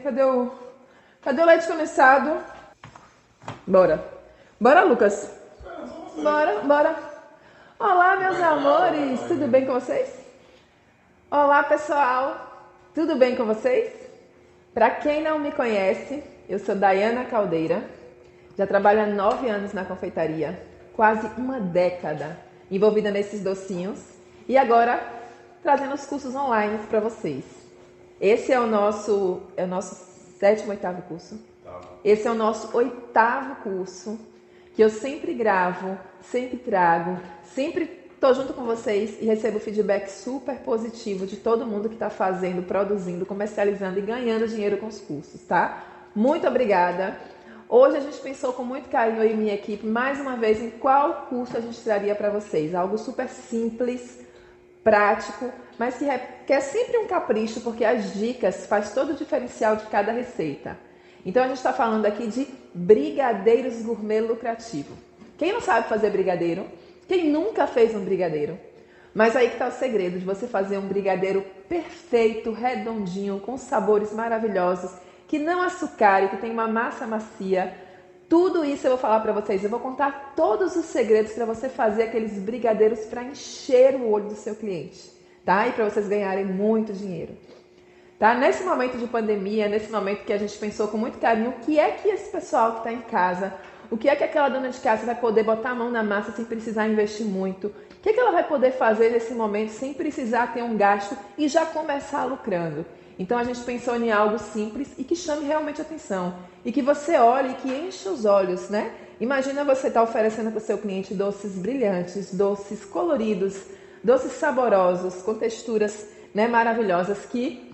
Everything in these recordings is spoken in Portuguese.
Cadê o leite condensado? Bora. Bora, Lucas. Bora. Olá, meus amores. Tudo bem com vocês? Olá, pessoal. Tudo bem com vocês? Para quem não me conhece, eu sou Daiana Caldeira. Já trabalho há 9 anos na confeitaria. Quase uma década envolvida nesses docinhos. E agora, trazendo os cursos online para vocês. Esse é o nosso 7º, 8º curso. Esse é o nosso 8º curso, que eu sempre gravo, sempre trago, sempre estou junto com vocês e recebo feedback super positivo de todo mundo que está fazendo, produzindo, comercializando e ganhando dinheiro com os cursos, tá? Muito obrigada! Hoje a gente pensou com muito carinho, eu e minha equipe, mais uma vez, em qual curso a gente traria para vocês. Algo super simples, prático, mas que requer sempre um capricho, porque as dicas faz todo o diferencial de cada receita. Então a gente está falando aqui de brigadeiros gourmet lucrativo. Quem não sabe fazer brigadeiro? Quem nunca fez um brigadeiro? Mas aí que está o segredo de você fazer um brigadeiro perfeito, redondinho, com sabores maravilhosos, que não açucare, que tem uma massa macia. Tudo isso eu vou falar para vocês. Eu vou contar todos os segredos para você fazer aqueles brigadeiros para encher o olho do seu cliente, tá? E para vocês ganharem muito dinheiro. Tá? Nesse momento de pandemia, nesse momento que a gente pensou com muito carinho, o que é que esse pessoal que está em casa, o que é que aquela dona de casa vai poder botar a mão na massa sem precisar investir muito? O que é que ela vai poder fazer nesse momento sem precisar ter um gasto e já começar lucrando? Então a gente pensou em algo simples e que chame realmente atenção. E que você olhe e que enche os olhos, né? Imagina você estar oferecendo para o seu cliente doces brilhantes, doces coloridos, doces saborosos, com texturas, né, maravilhosas que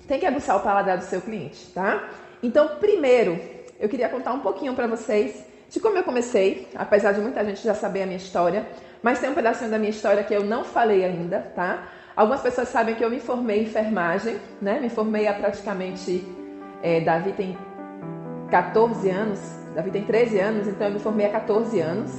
tem que aguçar o paladar do seu cliente, tá? Então, primeiro, eu queria contar um pouquinho para vocês de como eu comecei, apesar de muita gente já saber a minha história, mas tem um pedacinho da minha história que eu não falei ainda, tá? Algumas pessoas sabem que eu me formei em enfermagem, né? Me formei há praticamente... Davi tem 14 anos, Davi tem 13 anos, então eu me formei há 14 anos.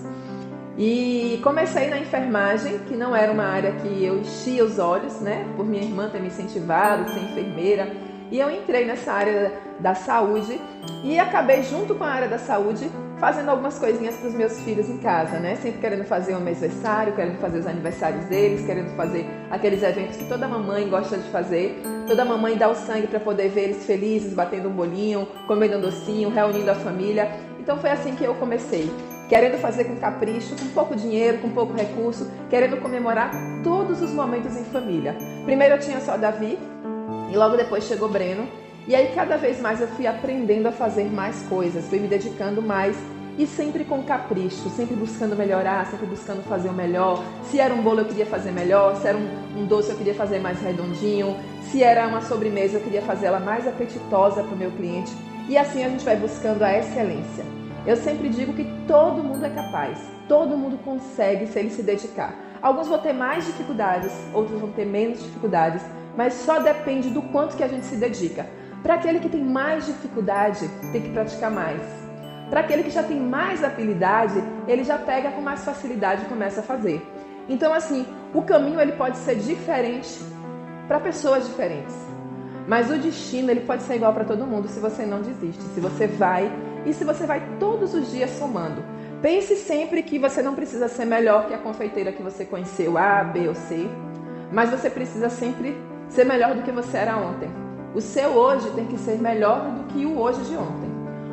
E comecei na enfermagem, que não era uma área que eu enchia os olhos, né? Por minha irmã ter me incentivado, ser enfermeira. E eu entrei nessa área da saúde e acabei, junto com a área da saúde, fazendo algumas coisinhas para os meus filhos em casa, né? Sempre querendo fazer um mêsversário, querendo fazer os aniversários deles, querendo fazer aqueles eventos que toda mamãe gosta de fazer. Toda mamãe dá o sangue para poder ver eles felizes, batendo um bolinho, comendo um docinho, reunindo a família. Então foi assim que eu comecei. Querendo fazer com capricho, com pouco dinheiro, com pouco recurso, querendo comemorar todos os momentos em família. Primeiro eu tinha só Davi e logo depois chegou Breno. E aí cada vez mais eu fui aprendendo a fazer mais coisas, fui me dedicando mais e sempre com capricho, sempre buscando melhorar, sempre buscando fazer o melhor. Se era um bolo eu queria fazer melhor, se era um doce eu queria fazer mais redondinho, se era uma sobremesa eu queria fazer ela mais apetitosa para o meu cliente. E assim a gente vai buscando a excelência. Eu sempre digo que todo mundo é capaz, todo mundo consegue se ele se dedicar. Alguns vão ter mais dificuldades, outros vão ter menos dificuldades, mas só depende do quanto que a gente se dedica. Para aquele que tem mais dificuldade, tem que praticar mais. Para aquele que já tem mais habilidade, ele já pega com mais facilidade e começa a fazer. Então assim, o caminho ele pode ser diferente para pessoas diferentes. Mas o destino ele pode ser igual para todo mundo se você não desiste, se você vai e se você vai todos os dias somando. Pense sempre que você não precisa ser melhor que a confeiteira que você conheceu, A, B ou C, mas você precisa sempre ser melhor do que você era ontem. O seu hoje tem que ser melhor do que o hoje de ontem.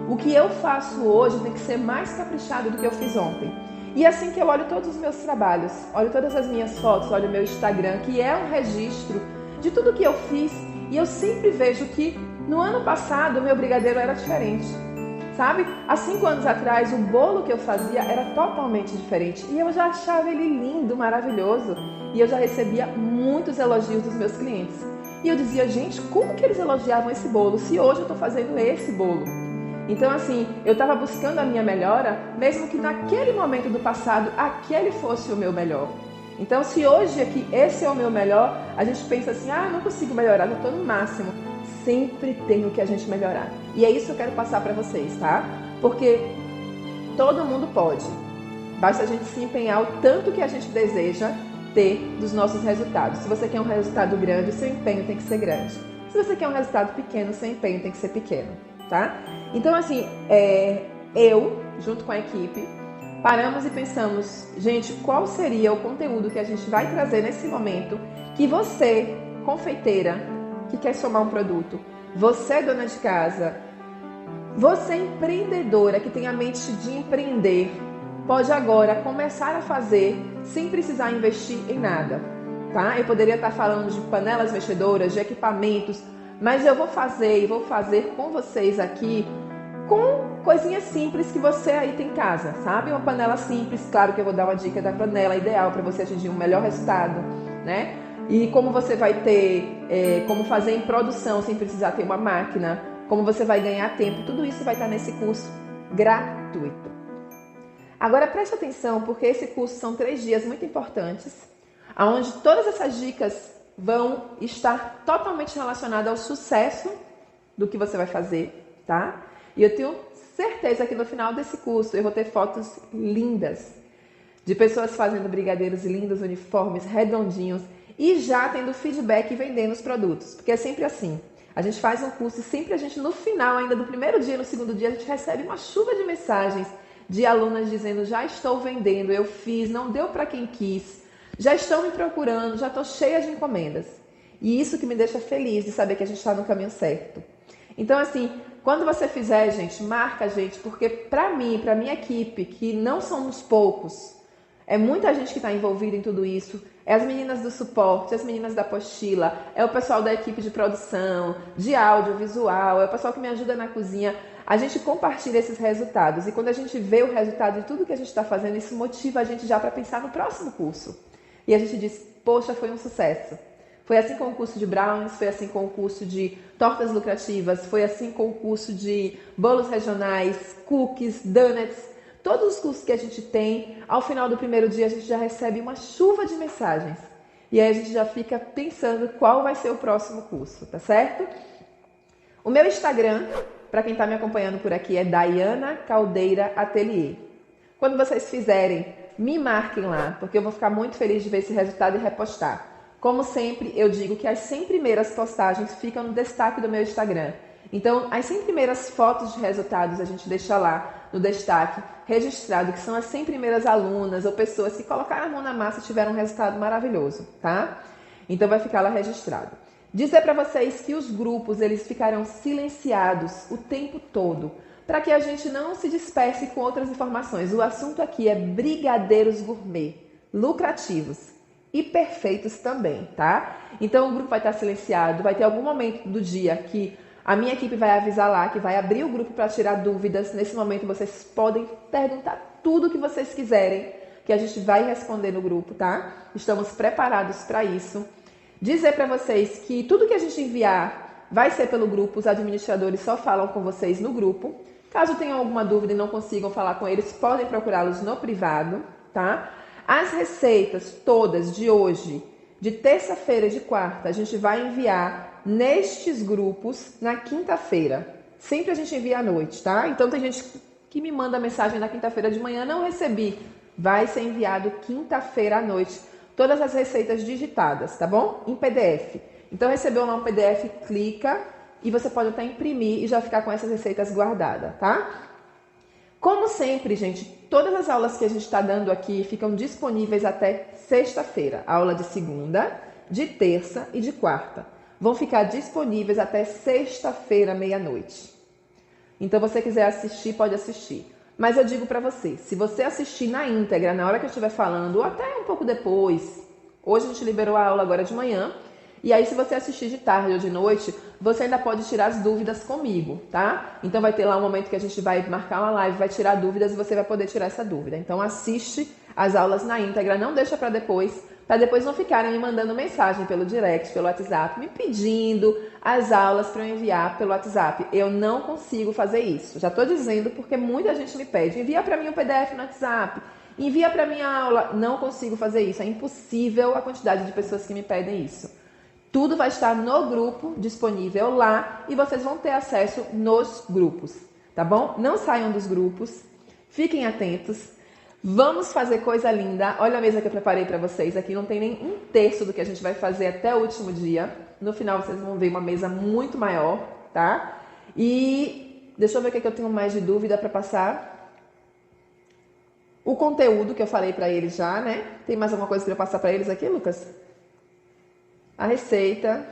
O que eu faço hoje tem que ser mais caprichado do que eu fiz ontem. E assim que eu olho todos os meus trabalhos, olho todas as minhas fotos, olho o meu Instagram, que é um registro de tudo que eu fiz, e eu sempre vejo que no ano passado o meu brigadeiro era diferente. Sabe? Há 5 anos atrás, o bolo que eu fazia era totalmente diferente. E eu já achava ele lindo, maravilhoso. E eu já recebia muitos elogios dos meus clientes. E eu dizia, gente, como que eles elogiavam esse bolo, se hoje eu estou fazendo esse bolo? Então, assim, eu estava buscando a minha melhora, mesmo que naquele momento do passado, aquele fosse o meu melhor. Então, se hoje aqui esse é o meu melhor, a gente pensa assim, não consigo melhorar, não estou no máximo. Sempre tem o que a gente melhorar. E é isso que eu quero passar para vocês, tá? Porque todo mundo pode. Basta a gente se empenhar o tanto que a gente deseja ter dos nossos resultados. Se você quer um resultado grande, o seu empenho tem que ser grande. Se você quer um resultado pequeno, seu empenho tem que ser pequeno, tá? Então, assim, eu, junto com a equipe, paramos e pensamos, gente, qual seria o conteúdo que a gente vai trazer nesse momento que você, confeiteira, que quer somar um produto, você, dona de casa, você, empreendedora, que tem a mente de empreender, pode agora começar a fazer sem precisar investir em nada, tá? Eu poderia estar falando de panelas mexedoras, de equipamentos, mas eu vou fazer e vou fazer com vocês aqui com coisinhas simples que você aí tem em casa, sabe? Uma panela simples, claro que eu vou dar uma dica da panela ideal para você atingir um melhor resultado, né? E como você vai ter, como fazer em produção sem precisar ter uma máquina, como você vai ganhar tempo, tudo isso vai estar nesse curso gratuito. Agora preste atenção, porque esse curso são 3 dias muito importantes, onde todas essas dicas vão estar totalmente relacionadas ao sucesso do que você vai fazer, tá? E eu tenho certeza que no final desse curso eu vou ter fotos lindas de pessoas fazendo brigadeiros lindos, uniformes, redondinhos e já tendo feedback e vendendo os produtos. Porque é sempre assim. A gente faz um curso e sempre a gente, no final ainda do primeiro dia, no segundo dia, a gente recebe uma chuva de mensagens de alunas dizendo: já estou vendendo, eu fiz, não deu para quem quis, já estão me procurando, já estou cheia de encomendas. E isso que me deixa feliz de saber que a gente está no caminho certo. Então, assim, quando você fizer, gente, marca a gente, porque para mim, para minha equipe, que não somos poucos, é muita gente que está envolvida em tudo isso, é as meninas do suporte, as meninas da apostila, é o pessoal da equipe de produção, de audiovisual, é o pessoal que me ajuda na cozinha. A gente compartilha esses resultados e quando a gente vê o resultado de tudo que a gente está fazendo, isso motiva a gente já para pensar no próximo curso. E a gente diz: poxa, foi um sucesso. Foi assim com o curso de brownies, foi assim com o curso de tortas lucrativas, foi assim com o curso de bolos regionais, cookies, donuts. Todos os cursos que a gente tem, ao final do primeiro dia a gente já recebe uma chuva de mensagens. E aí a gente já fica pensando qual vai ser o próximo curso, tá certo? O meu Instagram, para quem está me acompanhando por aqui, é Daiana Caldeira Atelier. Quando vocês fizerem, me marquem lá, porque eu vou ficar muito feliz de ver esse resultado e repostar. Como sempre, eu digo que as 100 primeiras postagens ficam no destaque do meu Instagram. Então, as 100 primeiras fotos de resultados a gente deixa lá no destaque, registrado, que são as 100 primeiras alunas ou pessoas que colocaram a mão na massa e tiveram um resultado maravilhoso, tá? Então, vai ficar lá registrado. Dizer para vocês que os grupos, eles ficarão silenciados o tempo todo, para que a gente não se disperse com outras informações. O assunto aqui é brigadeiros gourmet, lucrativos. E perfeitos também, tá? Então o grupo vai estar silenciado, vai ter algum momento do dia que a minha equipe vai avisar lá, que vai abrir o grupo para tirar dúvidas. Nesse momento vocês podem perguntar tudo o que vocês quiserem, que a gente vai responder no grupo, tá? Estamos preparados para isso. Dizer para vocês que tudo que a gente enviar vai ser pelo grupo, os administradores só falam com vocês no grupo. Caso tenham alguma dúvida e não consigam falar com eles, podem procurá-los no privado, tá? As receitas todas de hoje, de terça-feira e de quarta, a gente vai enviar nestes grupos na quinta-feira. Sempre a gente envia à noite, tá? Então tem gente que me manda mensagem na quinta-feira de manhã: não recebi. Vai ser enviado quinta-feira à noite. Todas as receitas digitadas, tá bom? Em PDF. Então recebeu lá um PDF, clica e você pode até imprimir e já ficar com essas receitas guardadas, tá? Como sempre, gente, todas as aulas que a gente está dando aqui ficam disponíveis até sexta-feira. Aula de segunda, de terça e de quarta. Vão ficar disponíveis até sexta-feira, meia-noite. Então, você quiser assistir, pode assistir. Mas eu digo para você, se você assistir na íntegra, na hora que eu estiver falando, ou até um pouco depois, hoje a gente liberou a aula agora de manhã, e aí se você assistir de tarde ou de noite, você ainda pode tirar as dúvidas comigo, tá? Então vai ter lá um momento que a gente vai marcar uma live, vai tirar dúvidas e você vai poder tirar essa dúvida. Então assiste as aulas na íntegra, não deixa para depois não ficarem me mandando mensagem pelo direct, pelo WhatsApp, me pedindo as aulas para eu enviar pelo WhatsApp. Eu não consigo fazer isso. Já estou dizendo porque muita gente me pede: envia para mim um PDF no WhatsApp, envia para minha aula. Não consigo fazer isso, é impossível a quantidade de pessoas que me pedem isso. Tudo vai estar no grupo, disponível lá, e vocês vão ter acesso nos grupos, tá bom? Não saiam dos grupos, fiquem atentos. Vamos fazer coisa linda. Olha a mesa que eu preparei para vocês. Aqui não tem nem um terço do que a gente vai fazer até o último dia. No final vocês vão ver uma mesa muito maior, tá? E deixa eu ver o que eu tenho mais de dúvida para passar. O conteúdo que eu falei para eles já, né? Tem mais alguma coisa para eu passar para eles aqui, Lucas? A receita.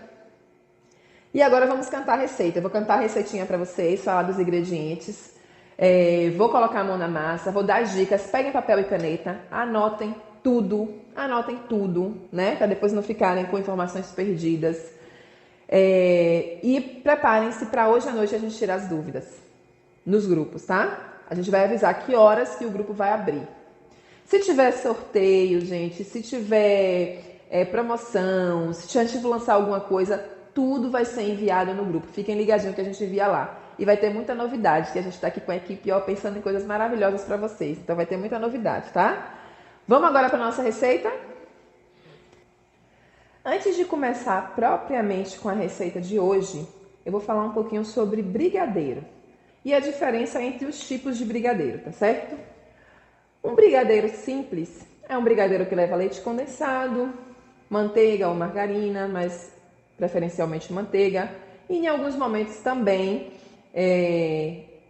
E agora vamos cantar a receita. Eu vou cantar a receitinha para vocês, falar dos ingredientes. Vou colocar a mão na massa, vou dar dicas. Peguem papel e caneta, anotem tudo, né? Para depois não ficarem com informações perdidas. E preparem-se para hoje à noite a gente tirar as dúvidas nos grupos, tá? A gente vai avisar que horas que o grupo vai abrir. Se tiver sorteio, gente, se tiver promoção, se a gente lançar alguma coisa, tudo vai ser enviado no grupo. Fiquem ligadinhos que a gente envia lá. E vai ter muita novidade, que a gente está aqui com a equipe pensando em coisas maravilhosas para vocês. Então vai ter muita novidade, tá? Vamos agora para a nossa receita? Antes de começar propriamente com a receita de hoje, eu vou falar um pouquinho sobre brigadeiro. E a diferença entre os tipos de brigadeiro, tá certo? Um brigadeiro simples é um brigadeiro que leva leite condensado, manteiga ou margarina, mas preferencialmente manteiga, e em alguns momentos também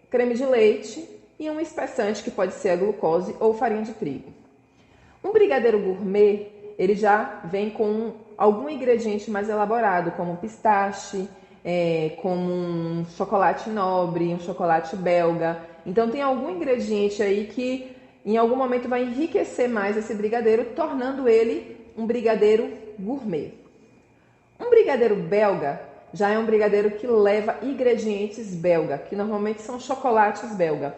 creme de leite e um espessante que pode ser a glucose ou farinha de trigo. Um brigadeiro gourmet, ele já vem com algum ingrediente mais elaborado, como pistache, como um chocolate nobre, um chocolate belga. Então tem algum ingrediente aí que em algum momento vai enriquecer mais esse brigadeiro, tornando ele um brigadeiro gourmet. Um brigadeiro belga já é um brigadeiro que leva ingredientes belga, que normalmente são chocolates belga.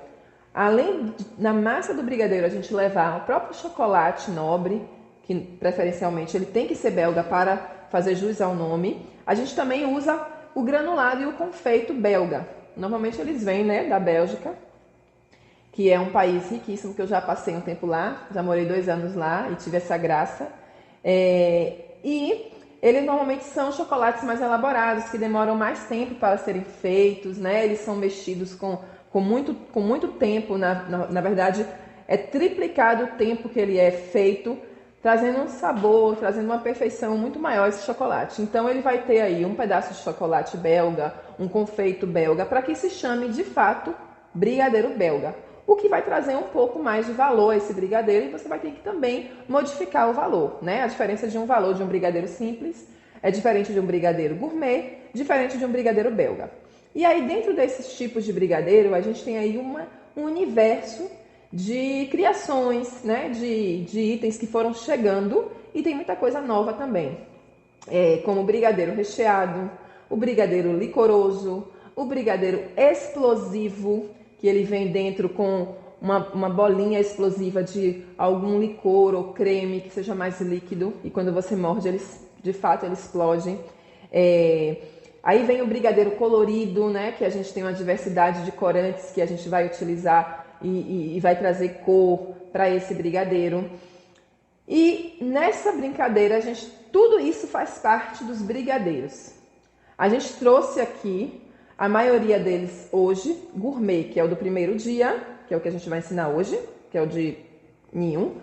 Além na massa do brigadeiro a gente levar o próprio chocolate nobre, que preferencialmente ele tem que ser belga para fazer jus ao nome, a gente também usa o granulado e o confeito belga. Normalmente eles vêm, né, da Bélgica, que é um país riquíssimo, que eu já passei um tempo lá, já morei 2 anos lá e tive essa graça. E eles normalmente são chocolates mais elaborados, que demoram mais tempo para serem feitos, né? Eles são mexidos com muito tempo, na verdade é triplicado o tempo que ele é feito, trazendo um sabor, trazendo uma perfeição muito maior esse chocolate. Então ele vai ter aí um pedaço de chocolate belga, um confeito belga, para que se chame de fato brigadeiro belga. O que vai trazer um pouco mais de valor a esse brigadeiro, e você vai ter que também modificar o valor, né? A diferença de um valor de um brigadeiro simples é diferente de um brigadeiro gourmet, diferente de um brigadeiro belga. E aí dentro desses tipos de brigadeiro, a gente tem aí um universo de criações, né? De itens que foram chegando, e tem muita coisa nova também. Como o brigadeiro recheado, o brigadeiro licoroso, o brigadeiro explosivo, que ele vem dentro com uma bolinha explosiva de algum licor ou creme que seja mais líquido, e quando você morde, de fato ele explode. Aí vem o brigadeiro colorido, né, que a gente tem uma diversidade de corantes que a gente vai utilizar e vai trazer cor para esse brigadeiro. E nessa brincadeira, tudo isso faz parte dos brigadeiros. A gente trouxe aqui a maioria deles hoje, gourmet, que é o do primeiro dia, que é o que a gente vai ensinar hoje, que é o de ninho.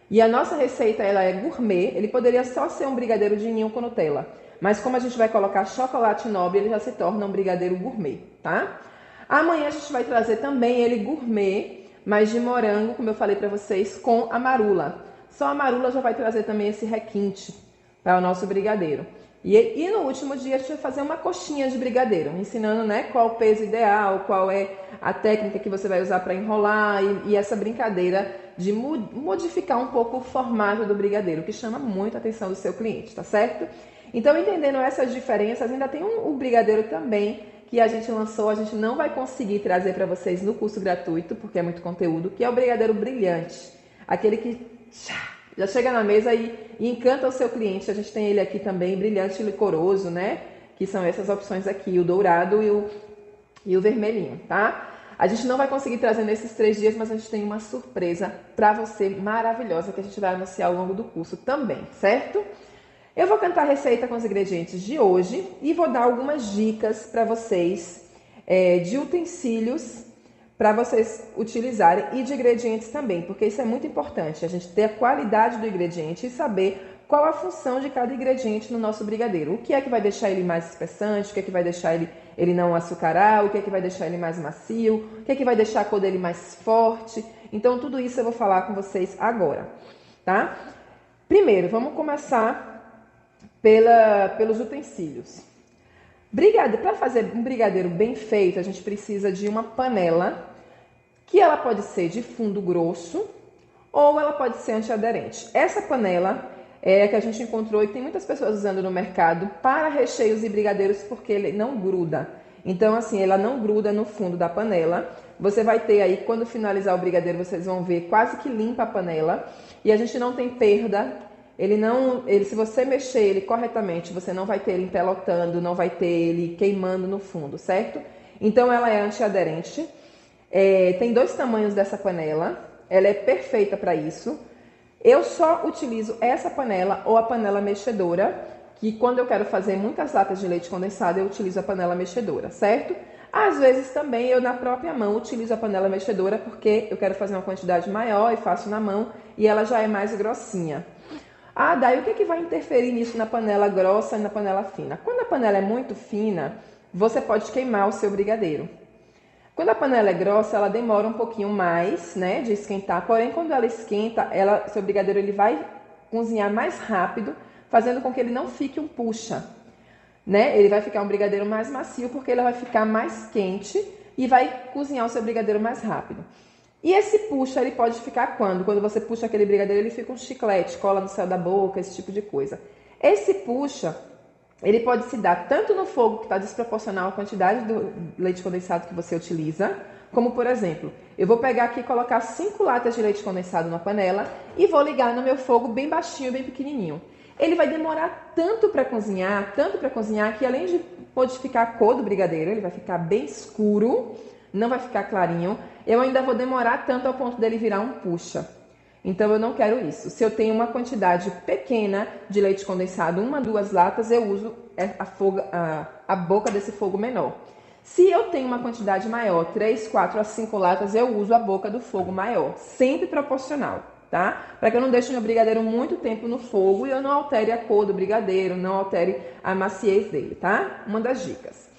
E a nossa receita, ela é gourmet. Ele poderia só ser um brigadeiro de ninho com Nutella, mas como a gente vai colocar chocolate nobre, ele já se torna um brigadeiro gourmet, tá? Amanhã a gente vai trazer também ele gourmet, mas de morango, como eu falei para vocês, com a marula. Só a marula já vai trazer também esse requinte para o nosso brigadeiro. E no último dia a gente vai fazer uma coxinha de brigadeiro, ensinando, né, qual o peso ideal, qual é a técnica que você vai usar para enrolar e essa brincadeira de modificar um pouco o formato do brigadeiro, que chama muito a atenção do seu cliente, tá certo? Então, entendendo essas diferenças, ainda tem um brigadeiro também que a gente lançou, a gente não vai conseguir trazer para vocês no curso gratuito, porque é muito conteúdo, que é o brigadeiro brilhante, aquele que já chega na mesa e encanta o seu cliente. A gente tem ele aqui também, brilhante e licoroso, né? Que são essas opções aqui, o dourado e o vermelhinho, tá? A gente não vai conseguir trazer nesses 3 dias, mas a gente tem uma surpresa para você maravilhosa que a gente vai anunciar ao longo do curso também, certo? Eu vou cantar a receita com os ingredientes de hoje e vou dar algumas dicas para vocês de utensílios para vocês utilizarem, e de ingredientes também, porque isso é muito importante, a gente ter a qualidade do ingrediente e saber qual a função de cada ingrediente no nosso brigadeiro. O que é que vai deixar ele mais espessante, o que é que vai deixar ele não açucarar, o que é que vai deixar ele mais macio, o que é que vai deixar a cor dele mais forte. Então, tudo isso eu vou falar com vocês agora, tá? Primeiro, vamos começar pelos utensílios. Para fazer um brigadeiro bem feito, a gente precisa de uma panela, que ela pode ser de fundo grosso ou ela pode ser antiaderente. Essa panela é a que a gente encontrou e tem muitas pessoas usando no mercado para recheios e brigadeiros porque ele não gruda. Então, assim, ela não gruda no fundo da panela. Você vai ter aí, quando finalizar o brigadeiro, vocês vão ver quase que limpa a panela. E a gente não tem perda. Se você mexer ele corretamente, você não vai ter ele empelotando, não vai ter ele queimando no fundo, certo? Então, ela é antiaderente. Tem 2 tamanhos dessa panela. Ela é perfeita para isso. Eu só utilizo essa panela ou a panela mexedora, que quando eu quero fazer muitas latas de leite condensado, eu utilizo a panela mexedora, certo? Às vezes também eu, na própria mão, utilizo a panela mexedora, porque eu quero fazer uma quantidade maior e faço na mão, e ela já é mais grossinha. Daí o que vai interferir nisso na panela grossa e na panela fina? Quando a panela é muito fina, você pode queimar o seu brigadeiro. Quando a panela é grossa, ela demora um pouquinho mais, né, de esquentar. Porém, quando ela esquenta, seu brigadeiro ele vai cozinhar mais rápido, fazendo com que ele não fique um puxa, né? Ele vai ficar um brigadeiro mais macio, porque ele vai ficar mais quente e vai cozinhar o seu brigadeiro mais rápido. E esse puxa, ele pode ficar quando? Quando você puxa aquele brigadeiro, ele fica um chiclete, cola no céu da boca, esse tipo de coisa. Esse puxa, ele pode se dar tanto no fogo, que está desproporcional à quantidade do leite condensado que você utiliza, como, por exemplo, eu vou pegar aqui e colocar 5 latas de leite condensado na panela e vou ligar no meu fogo bem baixinho, bem pequenininho. Ele vai demorar tanto para cozinhar, que além de modificar a cor do brigadeiro, ele vai ficar bem escuro, não vai ficar clarinho. Eu ainda vou demorar tanto ao ponto dele virar um puxa. Então, eu não quero isso. Se eu tenho uma quantidade pequena de leite condensado, 1, 2 latas, eu uso a boca desse fogo menor. Se eu tenho uma quantidade maior, 3, 4 a 5 latas, eu uso a boca do fogo maior. Sempre proporcional, tá? Para que eu não deixe meu brigadeiro muito tempo no fogo e eu não altere a cor do brigadeiro, não altere a maciez dele, tá? Uma das dicas.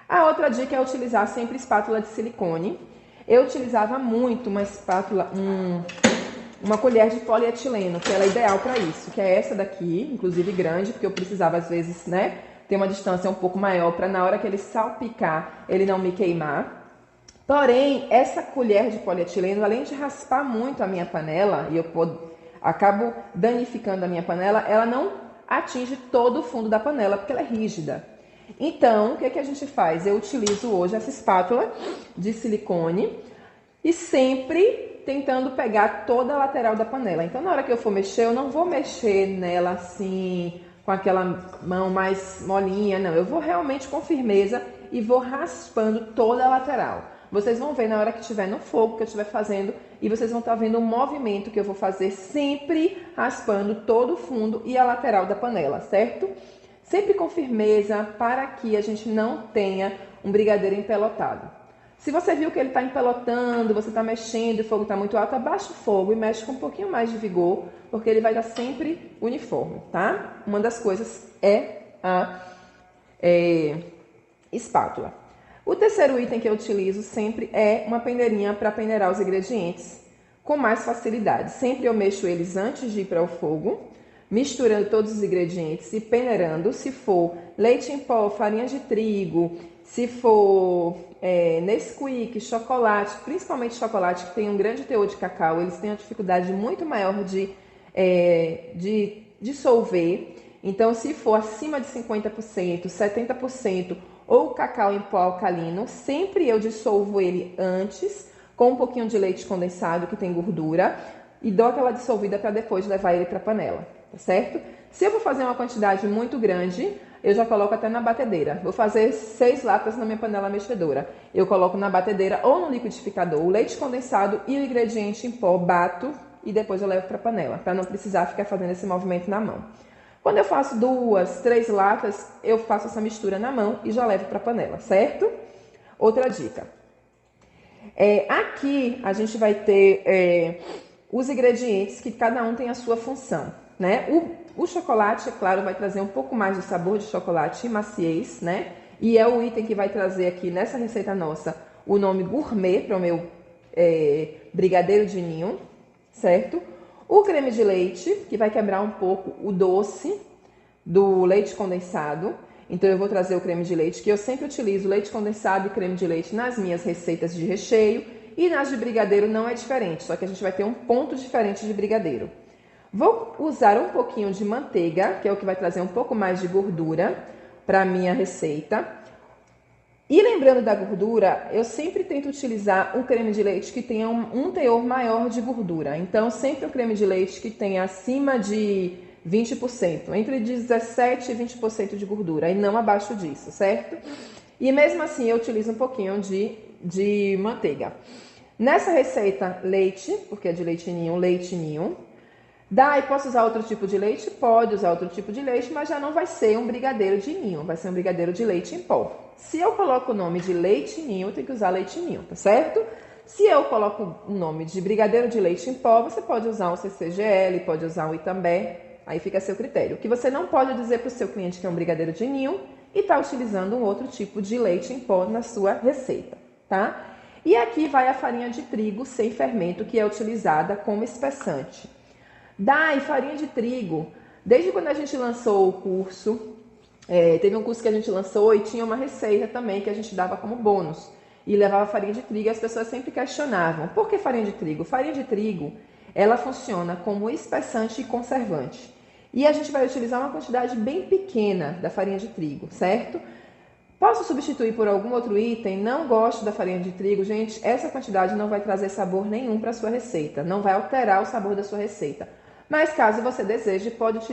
A outra dica é utilizar sempre espátula de silicone. Eu utilizava muito uma colher de polietileno, que ela é ideal para isso, que é essa daqui, inclusive grande, porque eu precisava às vezes, né, ter uma distância um pouco maior para na hora que ele salpicar, ele não me queimar. Porém, essa colher de polietileno, além de raspar muito a minha panela, e eu acabo danificando a minha panela, ela não atinge todo o fundo da panela, porque ela é rígida. Então, o que a gente faz? Eu utilizo hoje essa espátula de silicone e sempre tentando pegar toda a lateral da panela. Então, na hora que eu for mexer, eu não vou mexer nela assim, com aquela mão mais molinha, não. Eu vou realmente com firmeza e vou raspando toda a lateral. Vocês vão ver na hora que estiver no fogo, que eu estiver fazendo, e vocês vão estar vendo o movimento que eu vou fazer, sempre raspando todo o fundo e a lateral da panela, certo? Sempre com firmeza, para que a gente não tenha um brigadeiro empelotado. Se você viu que ele está empelotando, você está mexendo e o fogo está muito alto, abaixa o fogo e mexe com um pouquinho mais de vigor, porque ele vai estar sempre uniforme, tá? Uma das coisas é a espátula. O terceiro item que eu utilizo sempre é uma peneirinha para peneirar os ingredientes com mais facilidade. Sempre eu mexo eles antes de ir para o fogo, misturando todos os ingredientes e peneirando. Se for leite em pó, farinha de trigo, se for Nesquik, chocolate, principalmente chocolate que tem um grande teor de cacau, eles têm uma dificuldade muito maior de dissolver. Então, se for acima de 50%, 70% ou cacau em pó alcalino, sempre eu dissolvo ele antes com um pouquinho de leite condensado que tem gordura e dou aquela dissolvida para depois levar ele para a panela, tá certo? Se eu vou fazer uma quantidade muito grande, eu já coloco até na batedeira. Vou fazer 6 latas na minha panela mexedora. Eu coloco na batedeira ou no liquidificador o leite condensado e o ingrediente em pó, bato e depois eu levo para a panela, para não precisar ficar fazendo esse movimento na mão. Quando eu faço 2, 3 latas, eu faço essa mistura na mão e já levo para a panela, certo? Outra dica. Aqui a gente vai ter os ingredientes que cada um tem a sua função, né? O chocolate, é claro, vai trazer um pouco mais de sabor de chocolate e maciez, né? E é o item que vai trazer aqui nessa receita nossa o nome gourmet para o meu brigadeiro de ninho, certo? O creme de leite, que vai quebrar um pouco o doce do leite condensado. Então eu vou trazer o creme de leite, que eu sempre utilizo leite condensado e creme de leite nas minhas receitas de recheio. E nas de brigadeiro não é diferente, só que a gente vai ter um ponto diferente de brigadeiro. Vou usar um pouquinho de manteiga, que é o que vai trazer um pouco mais de gordura para a minha receita. E lembrando da gordura, eu sempre tento utilizar um creme de leite que tenha um teor maior de gordura. Então, sempre um creme de leite que tenha acima de 20%, entre 17% e 20% de gordura, e não abaixo disso, certo? E mesmo assim, eu utilizo um pouquinho de manteiga. Nessa receita, leite, porque é de leite ninho. Daí, posso usar outro tipo de leite? Pode usar outro tipo de leite, mas já não vai ser um brigadeiro de ninho, vai ser um brigadeiro de leite em pó. Se eu coloco o nome de leite ninho, eu tenho que usar leite ninho, tá certo? Se eu coloco o nome de brigadeiro de leite em pó, você pode usar um CCGL, pode usar um Itambé, aí fica a seu critério. O que você não pode dizer para o seu cliente que é um brigadeiro de ninho e está utilizando um outro tipo de leite em pó na sua receita, tá? E aqui vai a farinha de trigo sem fermento, que é utilizada como espessante. Daí, farinha de trigo, desde quando a gente lançou o curso, teve um curso que a gente lançou e tinha uma receita também que a gente dava como bônus. E levava farinha de trigo e as pessoas sempre questionavam. Por que farinha de trigo? Farinha de trigo, ela funciona como espessante e conservante. E a gente vai utilizar uma quantidade bem pequena da farinha de trigo, certo? Posso substituir por algum outro item? Não gosto da farinha de trigo, gente. Essa quantidade não vai trazer sabor nenhum para a sua receita. Não vai alterar o sabor da sua receita. Mas caso você deseje, pode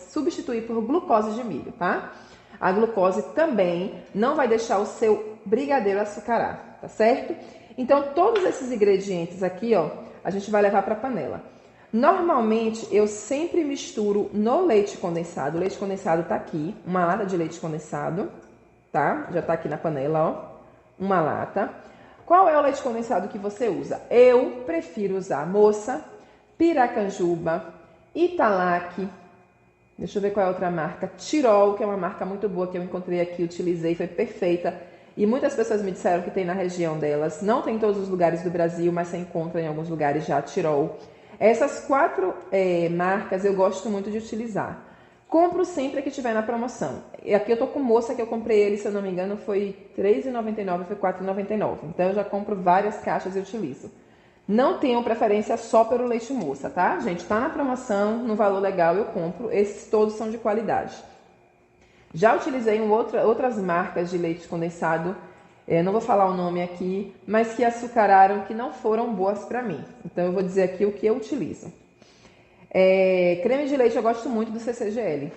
substituir por glucose de milho, tá? A glucose também não vai deixar o seu brigadeiro açucarar, tá certo? Então, todos esses ingredientes aqui, ó, a gente vai levar para a panela. Normalmente, eu sempre misturo no leite condensado. O leite condensado tá aqui, uma lata de leite condensado, tá? Já tá aqui na panela, ó, uma lata. Qual é o leite condensado que você usa? Eu prefiro usar Moça, Piracanjuba, Italac, deixa eu ver qual é a outra marca, Tirol, que é uma marca muito boa que eu encontrei aqui, utilizei, foi perfeita. E muitas pessoas me disseram que tem na região delas. Não tem em todos os lugares do Brasil, mas você encontra em alguns lugares já Tirol. Essas 4 marcas eu gosto muito de utilizar. Compro sempre que tiver na promoção. E aqui eu tô com Moça, que eu comprei ele, se eu não me engano, foi R$3,99, foi R$4,99. Então eu já compro várias caixas e utilizo. Não tenho preferência só pelo leite Moça, tá? Gente, tá na promoção, no valor legal eu compro. Esses todos são de qualidade. Já utilizei outras marcas de leite condensado, não vou falar o nome aqui, mas que açucararam, que não foram boas para mim. Então eu vou dizer aqui o que eu utilizo. Creme de leite eu gosto muito do CCGL,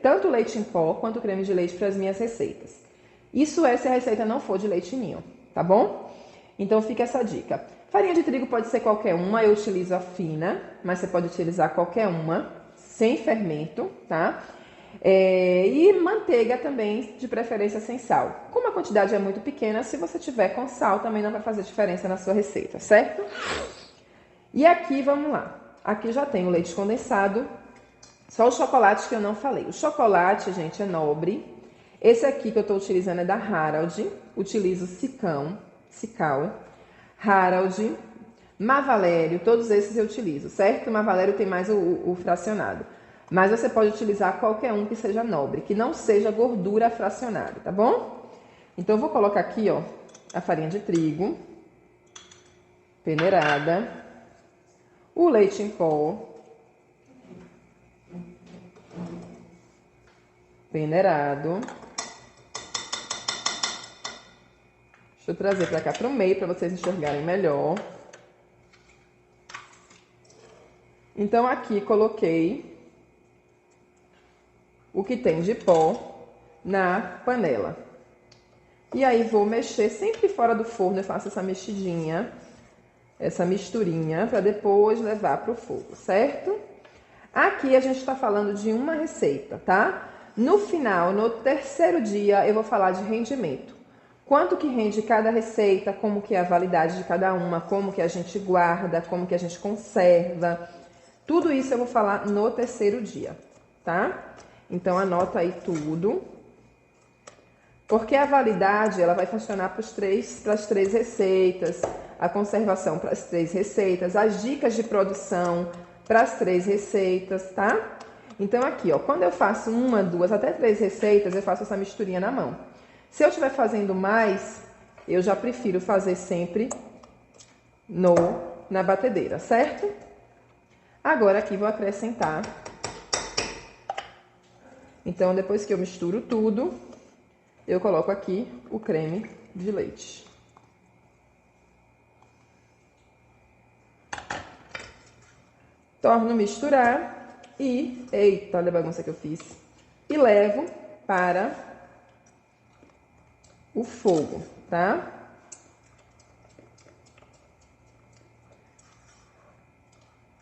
tanto leite em pó quanto creme de leite para as minhas receitas. Isso se a receita não for de leite ninho, tá bom? Então fica essa dica. Farinha de trigo pode ser qualquer uma, eu utilizo a fina, mas você pode utilizar qualquer uma, sem fermento, tá? E manteiga também, de preferência sem sal. Como a quantidade é muito pequena, se você tiver com sal, também não vai fazer diferença na sua receita, certo? E aqui, vamos lá. Aqui já tem o leite condensado, só o chocolate que eu não falei. O chocolate, gente, é nobre. Esse aqui que eu estou utilizando é da Harald. Utilizo Cical, Harald, Mavalério, todos esses eu utilizo, certo? O Mavalério tem mais o fracionado. Mas você pode utilizar qualquer um que seja nobre, que não seja gordura fracionada, tá bom? Então, eu vou colocar aqui, ó, a farinha de trigo, peneirada, o leite em pó, peneirado. Deixa eu trazer para cá para o meio, para vocês enxergarem melhor. Então, aqui coloquei o que tem de pó na panela. E aí, vou mexer sempre fora do forno, eu faço essa mexidinha, essa misturinha, para depois levar para o fogo, certo? Aqui a gente está falando de uma receita, tá? No final, no terceiro dia, eu vou falar de rendimento. quanto que rende cada receita, como que é a validade de cada uma, como que a gente guarda, como que a gente conserva. Tudo isso eu vou falar no terceiro dia, tá? Então, anota aí tudo. Porque a validade, ela vai funcionar para as três receitas, a conservação para as 3 receitas, as dicas de produção para as 3 receitas, tá? Então, aqui, ó, quando eu faço 1, 2, até 3 receitas, eu faço essa misturinha na mão. Se eu estiver fazendo mais, eu já prefiro fazer sempre na batedeira, certo? Agora, aqui, vou acrescentar. Então, depois que eu misturo tudo, eu coloco aqui o creme de leite. Torno misturar e... Eita, olha a bagunça que eu fiz. E levo para o fogo, tá?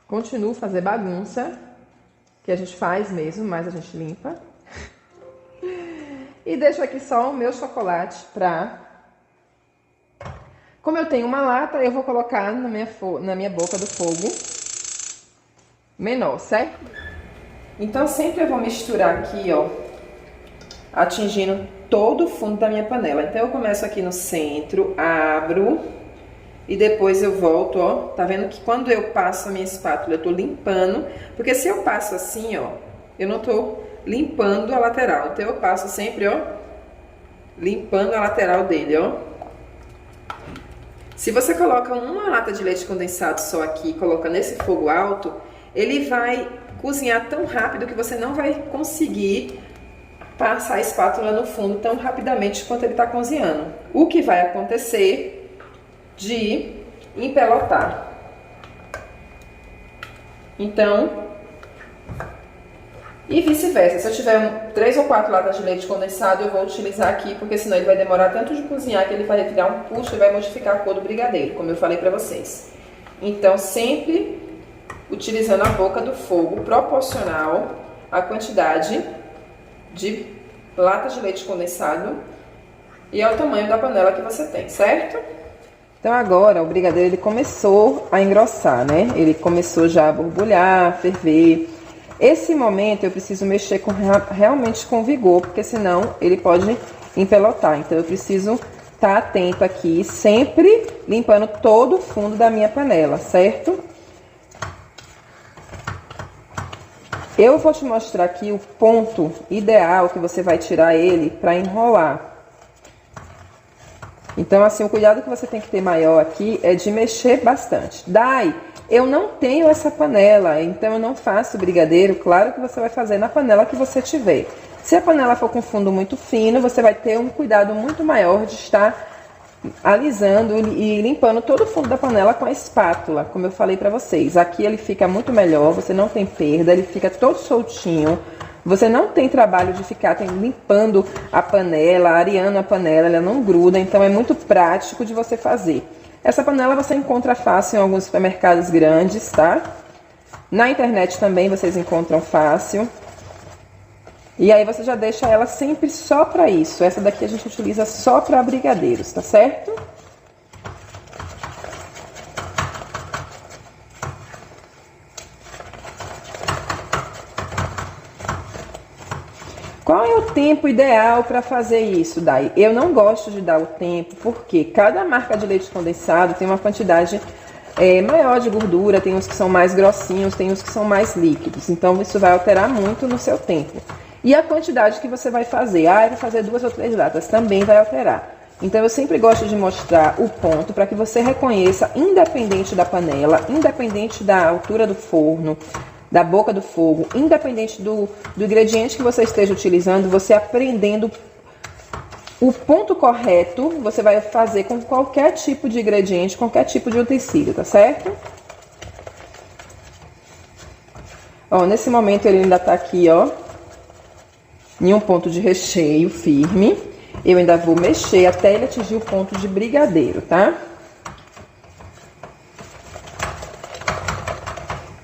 Continuo a fazer bagunça, que a gente faz mesmo, mas a gente limpa. E deixo aqui só o meu chocolate pra... Como eu tenho uma lata, eu vou colocar na minha boca do fogo menor, certo? Então, sempre eu vou misturar aqui, ó, atingindo todo o fundo da minha panela. Então, eu começo aqui no centro, abro e depois eu volto, ó. Tá vendo que quando eu passo a minha espátula, eu tô limpando, porque se eu passo assim, ó, eu não tô limpando a lateral. Então, eu passo sempre, ó, limpando a lateral dele, ó. Se você coloca uma lata de leite condensado só aqui, coloca nesse fogo alto, ele vai cozinhar tão rápido que você não vai conseguir passar a espátula no fundo tão rapidamente quanto ele está cozinhando. O que vai acontecer de empelotar. Então, e vice-versa. Se eu tiver 3 ou 4 latas de leite condensado, eu vou utilizar aqui, porque senão ele vai demorar tanto de cozinhar que ele vai virar um puxo e vai modificar a cor do brigadeiro, como eu falei para vocês. Então, sempre utilizando a boca do fogo proporcional à quantidade de latas de leite condensado e ao tamanho da panela que você tem, certo? Então agora o brigadeiro ele começou a engrossar, né? Ele começou já a borbulhar, ferver. Esse momento eu preciso mexer realmente com vigor, porque senão ele pode empelotar. Então eu preciso estar atento aqui, sempre limpando todo o fundo da minha panela, certo? Eu vou te mostrar aqui o ponto ideal que você vai tirar ele para enrolar. Então, assim, o cuidado que você tem que ter maior aqui é de mexer bastante. Dai, eu não tenho essa panela, então eu não faço brigadeiro. Claro que você vai fazer na panela que você tiver. Se a panela for com fundo muito fino, você vai ter um cuidado muito maior de estar alisando e limpando todo o fundo da panela com a espátula, como eu falei pra vocês. Aqui ele fica muito melhor, você não tem perda, ele fica todo soltinho. Você não tem trabalho de ficar limpando a panela, areando a panela, ela não gruda, então é muito prático de você fazer. Essa panela você encontra fácil em alguns supermercados grandes, tá? Na internet também vocês encontram fácil. E aí você já deixa ela sempre só para isso. Essa daqui a gente utiliza só para brigadeiros, tá certo? Qual é o tempo ideal para fazer isso, Dai? Eu não gosto de dar o tempo, porque cada marca de leite condensado tem uma quantidade maior de gordura, tem uns que são mais grossinhos, tem uns que são mais líquidos. Então isso vai alterar muito no seu tempo. E a quantidade que você vai fazer, eu vou fazer 2 ou 3 latas, também vai alterar. Então eu sempre gosto de mostrar o ponto para que você reconheça, independente da panela, independente da altura do forno, da boca do fogo, independente do ingrediente que você esteja utilizando, você aprendendo o ponto correto, você vai fazer com qualquer tipo de ingrediente, qualquer tipo de utensílio, tá certo? Ó, nesse momento ele ainda tá aqui, ó, em um ponto de recheio firme. Eu ainda vou mexer até ele atingir o ponto de brigadeiro, tá?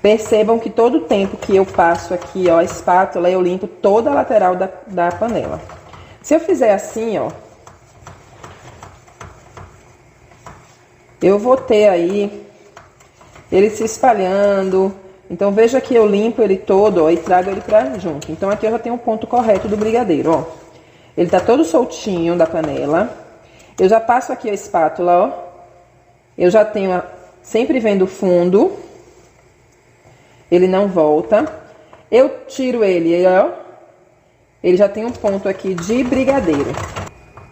Percebam que todo o tempo que eu passo aqui, ó, a espátula, eu limpo toda a lateral da panela. Se eu fizer assim, ó, eu vou ter aí ele se espalhando. Então, veja que eu limpo ele todo, ó, e trago ele pra junto. Então, aqui eu já tenho o ponto correto do brigadeiro, ó. Ele tá todo soltinho da panela. Eu já passo aqui a espátula, ó. Eu já tenho, sempre vendo o fundo. Ele não volta. Eu tiro ele, ó. Ele já tem um ponto aqui de brigadeiro.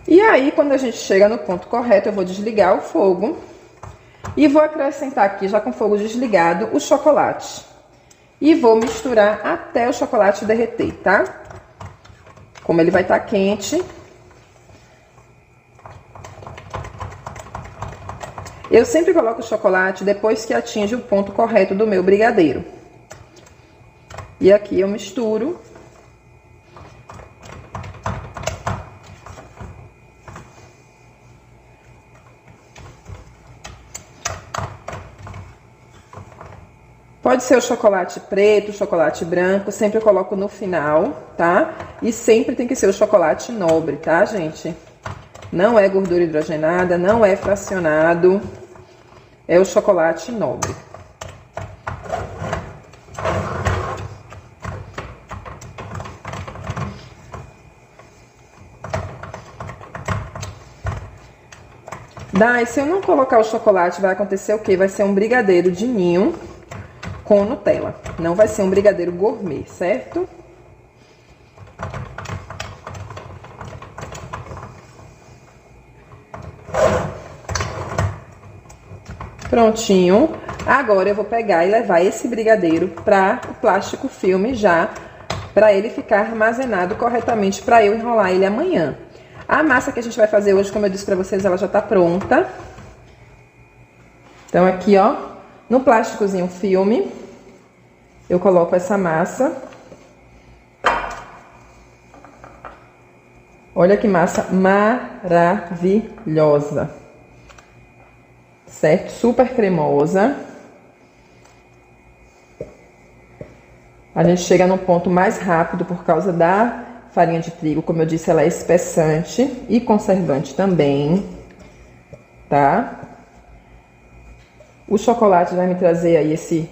E aí, quando a gente chega no ponto correto, eu vou desligar o fogo. E vou acrescentar aqui, já com o fogo desligado, o chocolate. E vou misturar até o chocolate derreter, tá? Como ele vai estar quente. Eu sempre coloco o chocolate depois que atinge o ponto correto do meu brigadeiro. E aqui eu misturo. Pode ser o chocolate preto, o chocolate branco, sempre eu coloco no final, tá? E sempre tem que ser o chocolate nobre, tá, gente? Não é gordura hidrogenada, não é fracionado, é o chocolate nobre. Daí, se eu não colocar o chocolate, vai acontecer o quê? Vai ser um brigadeiro de ninho com Nutella. Não vai ser um brigadeiro gourmet, certo? Prontinho. Agora eu vou pegar e levar esse brigadeiro para o plástico filme já, para ele ficar armazenado corretamente para eu enrolar ele amanhã. A massa que a gente vai fazer hoje, como eu disse para vocês, ela já tá pronta. Então aqui, ó, no plásticozinho filme, eu coloco essa massa. Olha que massa maravilhosa. Certo? Super cremosa. A gente chega no ponto mais rápido por causa da farinha de trigo. Como eu disse, ela é espessante e conservante também, tá? O chocolate vai me trazer aí esse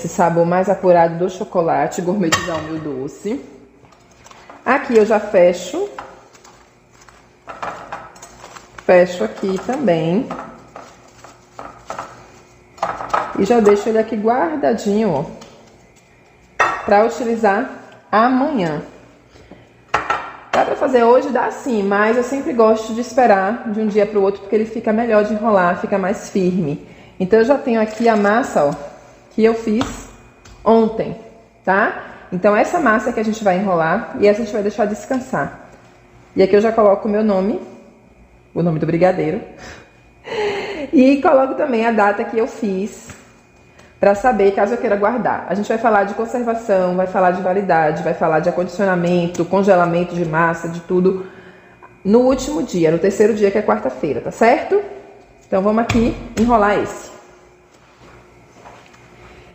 sabor mais apurado do chocolate, gourmetizar o meu doce. Aqui eu já fecho aqui também. E já deixo ele aqui guardadinho, ó, pra utilizar amanhã. Dá pra fazer hoje? Dá sim, mas eu sempre gosto de esperar de um dia pro outro, porque ele fica melhor de enrolar, fica mais firme. Então, eu já tenho aqui a massa, ó, que eu fiz ontem, tá? Então, essa massa que a gente vai enrolar e essa a gente vai deixar descansar. E aqui eu já coloco o meu nome, o nome do brigadeiro. E coloco também a data que eu fiz, para saber, caso eu queira guardar. A gente vai falar de conservação, vai falar de validade, vai falar de acondicionamento, congelamento de massa, de tudo, no último dia, no terceiro dia, que é quarta-feira, tá certo? Então, vamos aqui enrolar esse.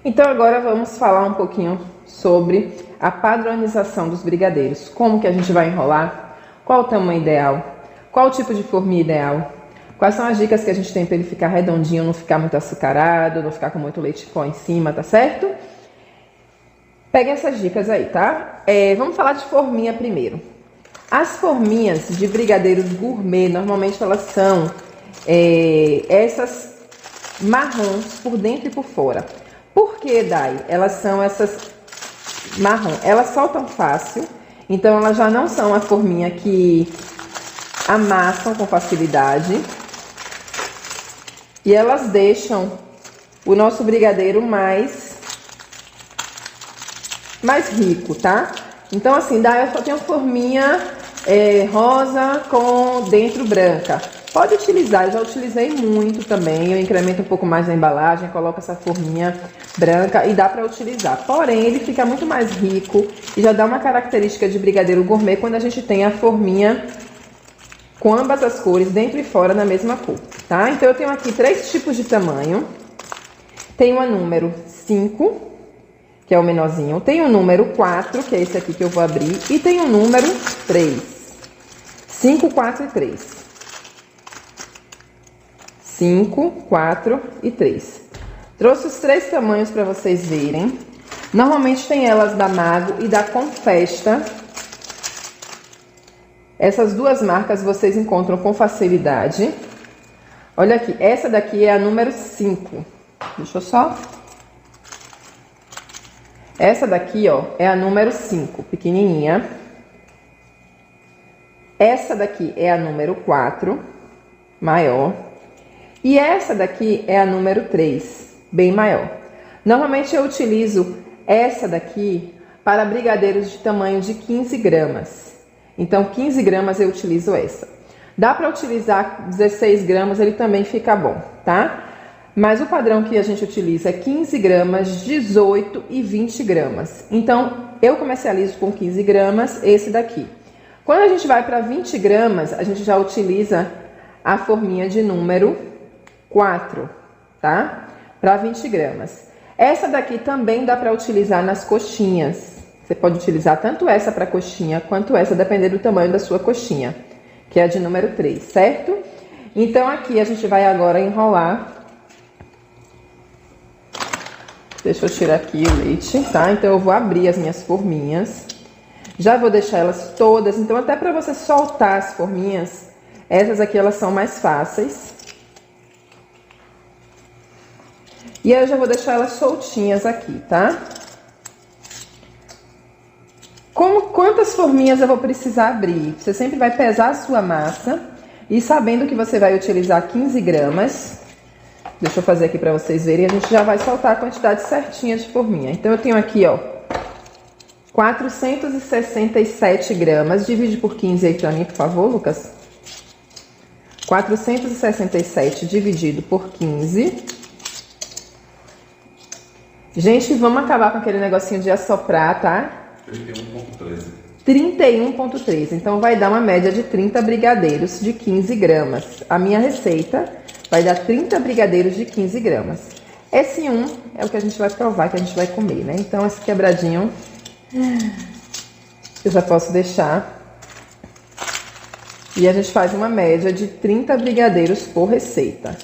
Então, agora vamos falar um pouquinho sobre a padronização dos brigadeiros. Como que a gente vai enrolar, qual o tamanho ideal, qual o tipo de forminha ideal, quais são as dicas que a gente tem para ele ficar redondinho, não ficar muito açucarado, não ficar com muito leite em pó em cima, tá certo? Peguem essas dicas aí, tá? Vamos falar de forminha primeiro. As forminhas de brigadeiros gourmet, normalmente elas são essas marrons por dentro e por fora. Por que, Dai? Elas são essas marrom. Elas soltam fácil, então elas já não são a forminha que amassam com facilidade. E elas deixam o nosso brigadeiro mais rico, tá? Então, assim, daí eu só tenho forminha rosa com dentro branca. Pode utilizar, eu já utilizei muito também. Eu incremento um pouco mais a embalagem, coloco essa forminha branca e dá pra utilizar. Porém, ele fica muito mais rico e já dá uma característica de brigadeiro gourmet quando a gente tem a forminha com ambas as cores, dentro e fora, na mesma cor, tá? Então, eu tenho aqui 3 tipos de tamanho. Tem a número 5, que é o menorzinho. Tem o número 4, que é esse aqui que eu vou abrir. E tem o número 3. 5, 4 e 3. 5, 4 e 3. Trouxe os 3 tamanhos para vocês verem. Normalmente tem elas da Mago e da Confesta. Essas duas marcas vocês encontram com facilidade. Olha aqui, essa daqui é a número 5. Deixa eu só... Essa daqui, ó, é a número 5, pequenininha. Essa daqui é a número 4, maior. E essa daqui é a número 3, bem maior. Normalmente eu utilizo essa daqui para brigadeiros de tamanho de 15 gramas. Então, 15 gramas eu utilizo essa. Dá para utilizar 16 gramas, ele também fica bom, tá? Mas o padrão que a gente utiliza é 15 gramas, 18 e 20 gramas. Então, eu comercializo com 15 gramas esse daqui. Quando a gente vai para 20 gramas, a gente já utiliza a forminha de número 4, tá? Para 20 gramas. Essa daqui também dá para utilizar nas coxinhas. Você pode utilizar tanto essa para coxinha, quanto essa, dependendo do tamanho da sua coxinha, que é a de número 3, certo? Então, aqui a gente vai agora enrolar. Deixa eu tirar aqui o leite, tá? Então, eu vou abrir as minhas forminhas. Já vou deixar elas todas. Então, até para você soltar as forminhas, essas aqui, elas são mais fáceis. E aí, eu já vou deixar elas soltinhas aqui, tá? Quantas forminhas eu vou precisar abrir? Você sempre vai pesar a sua massa e sabendo que você vai utilizar 15 gramas. Deixa eu fazer aqui para vocês verem. A gente já vai soltar a quantidade certinha de forminha. Então, eu tenho aqui, ó, 467 gramas. Divide por 15 aí para mim, por favor, Lucas. 467 dividido por 15. Gente, vamos acabar com aquele negocinho de assoprar, tá? 31,13. 31,13. Então, vai dar uma média de 30 brigadeiros de 15 gramas. A minha receita vai dar 30 brigadeiros de 15 gramas. Esse é o que a gente vai provar, que a gente vai comer, né? Então, esse quebradinho eu já posso deixar. E a gente faz uma média de 30 brigadeiros por receita.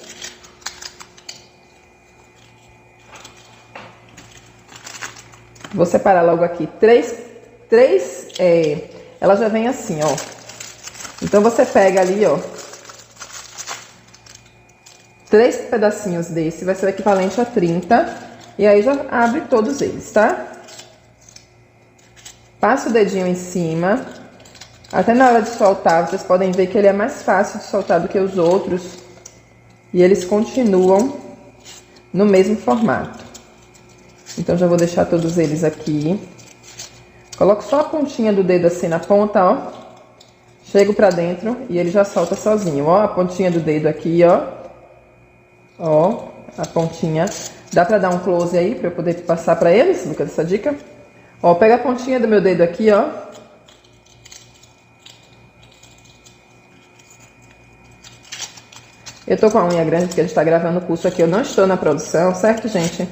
Vou separar logo aqui ela já vem assim, ó. Então, você pega ali, ó, 3 pedacinhos desse, vai ser o equivalente a 30. E aí, já abre todos eles, tá? Passa o dedinho em cima. Até na hora de soltar, vocês podem ver que ele é mais fácil de soltar do que os outros. E eles continuam no mesmo formato. Então, já vou deixar todos eles aqui. Coloco só a pontinha do dedo assim na ponta, ó. Chego pra dentro e ele já solta sozinho, ó. A pontinha do dedo aqui, ó. Ó, a pontinha. Dá pra dar um close aí, pra eu poder passar pra eles, Lucas, essa dica? Ó, pega a pontinha do meu dedo aqui, ó. Eu tô com a unha grande porque a gente tá gravando o curso aqui. Eu não estou na produção, certo, gente?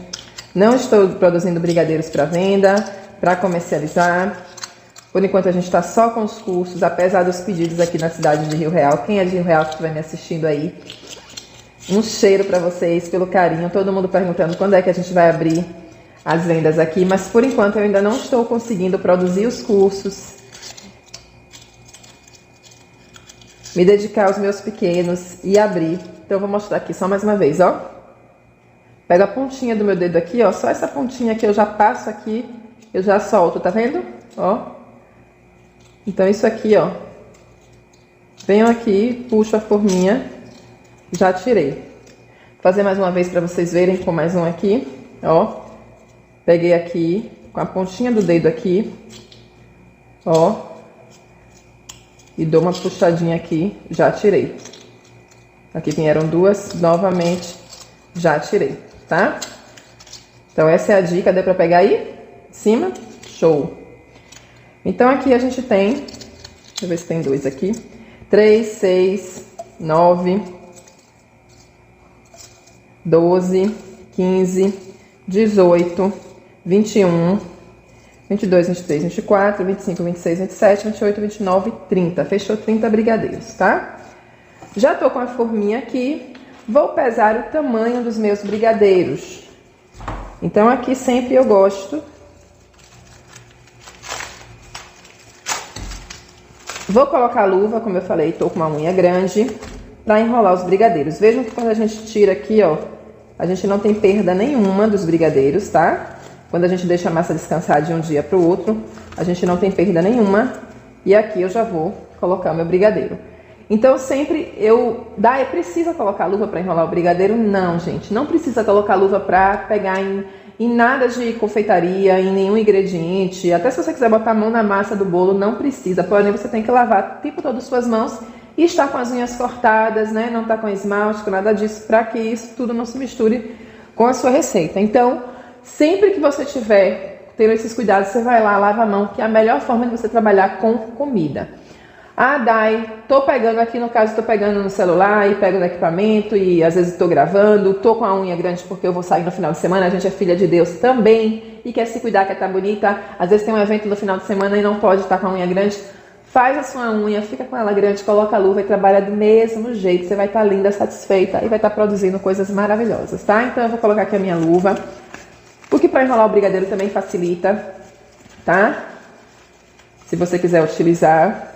Não estou produzindo brigadeiros para venda, para comercializar. Por enquanto a gente está só com os cursos, apesar dos pedidos aqui na cidade de Rio Real. Quem é de Rio Real que estiver me assistindo aí, um cheiro para vocês, pelo carinho. Todo mundo perguntando quando é que a gente vai abrir as vendas aqui. Mas por enquanto eu ainda não estou conseguindo produzir os cursos, me dedicar aos meus pequenos e abrir. Então eu vou mostrar aqui só mais uma vez, ó. Pego a pontinha do meu dedo aqui, ó. Só essa pontinha que eu já passo aqui, eu já solto, tá vendo? Ó. Então, isso aqui, ó. Venho aqui, puxo a forminha, já tirei. Vou fazer mais uma vez pra vocês verem com mais um aqui, ó. Peguei aqui, com a pontinha do dedo aqui, ó. E dou uma puxadinha aqui, já tirei. Aqui vieram duas, novamente, já tirei, tá? Então, essa é a dica, deu pra pegar aí? Em cima? Show! Então, aqui a gente tem, deixa eu ver se tem dois aqui, 3, 6, 9, 12, 15, 18, 21, 22, 23, 24, 25, 26, 27, 28, 29, 30. Fechou 30 brigadeiros, tá? Já tô com a forminha aqui. vou pesar o tamanho dos meus brigadeiros. Então aqui sempre eu gosto. Vou colocar a luva, como eu falei, tô com uma unha grande, para enrolar os brigadeiros. Vejam que quando a gente tira aqui, ó, a gente não tem perda nenhuma dos brigadeiros, tá? Quando a gente deixa a massa descansar de um dia para o outro, a gente não tem perda nenhuma. E aqui eu já vou colocar o meu brigadeiro. Então sempre precisa colocar luva para enrolar o brigadeiro? Não, gente, não precisa colocar luva para pegar em nada de confeitaria, em nenhum ingrediente. Até se você quiser botar a mão na massa do bolo, não precisa. Porém, você tem que lavar o tempo todo as suas mãos e estar com as unhas cortadas, né? Não tá com esmalte, com nada disso, para que isso tudo não se misture com a sua receita. Então, sempre que você tiver tendo esses cuidados, você vai lá, lava a mão, que é a melhor forma de você trabalhar com comida. Ah, Dai, tô pegando aqui, no caso, tô pegando no celular e pego no equipamento e às vezes tô gravando, tô com a unha grande porque eu vou sair no final de semana, a gente é filha de Deus também e quer se cuidar, quer estar bonita. Às vezes tem um evento no final de semana e não pode estar com a unha grande. Faz a sua unha, fica com ela grande, coloca a luva e trabalha do mesmo jeito. Você vai estar linda, satisfeita e vai estar produzindo coisas maravilhosas, tá? Então eu vou colocar aqui a minha luva, porque para enrolar o brigadeiro também facilita, tá? Se você quiser utilizar.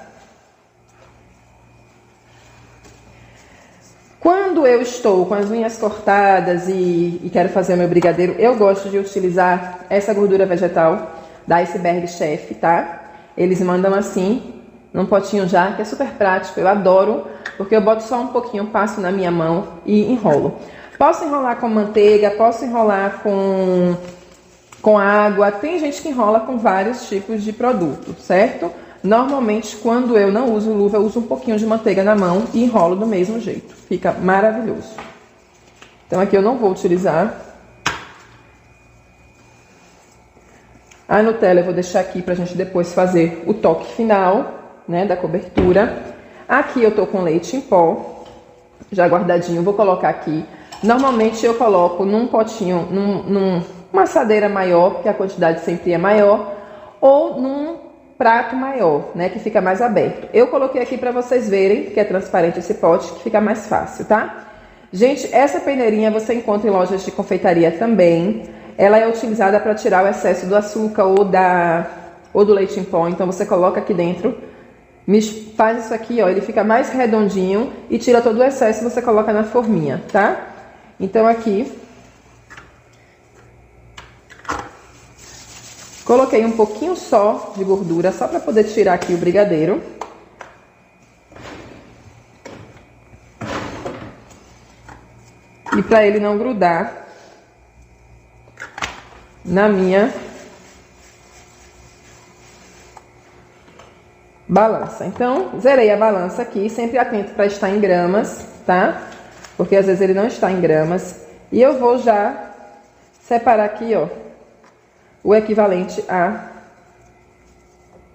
Quando eu estou com as unhas cortadas e quero fazer o meu brigadeiro, eu gosto de utilizar essa gordura vegetal da Iceberg Chef, tá? Eles mandam assim, num potinho já, que é super prático, eu adoro, porque eu boto só um pouquinho, passo na minha mão e enrolo. Posso enrolar com manteiga, posso enrolar com água, tem gente que enrola com vários tipos de produto, certo? Normalmente, quando eu não uso luva, eu uso um pouquinho de manteiga na mão e enrolo do mesmo jeito. Fica maravilhoso. Então, aqui eu não vou utilizar. A Nutella eu vou deixar aqui pra gente depois fazer o toque final, né, da cobertura. Aqui eu tô com leite em pó, já guardadinho, vou colocar aqui. Normalmente eu coloco num potinho, numa assadeira maior, porque a quantidade sempre é maior, ou num prato maior, né, que fica mais aberto. Eu coloquei aqui para vocês verem que é transparente esse pote, que fica mais fácil, tá? Gente, essa peneirinha você encontra em lojas de confeitaria também. Ela é utilizada para tirar o excesso do açúcar ou do leite em pó. Então você coloca aqui dentro, faz isso aqui, ó, ele fica mais redondinho e tira todo o excesso, você coloca na forminha, tá? Então aqui coloquei um pouquinho só de gordura, só para poder tirar aqui o brigadeiro. E para ele não grudar na minha balança. Então, zerei a balança aqui, sempre atento para estar em gramas, tá? Porque às vezes ele não está em gramas. E eu vou já separar aqui, ó, o equivalente a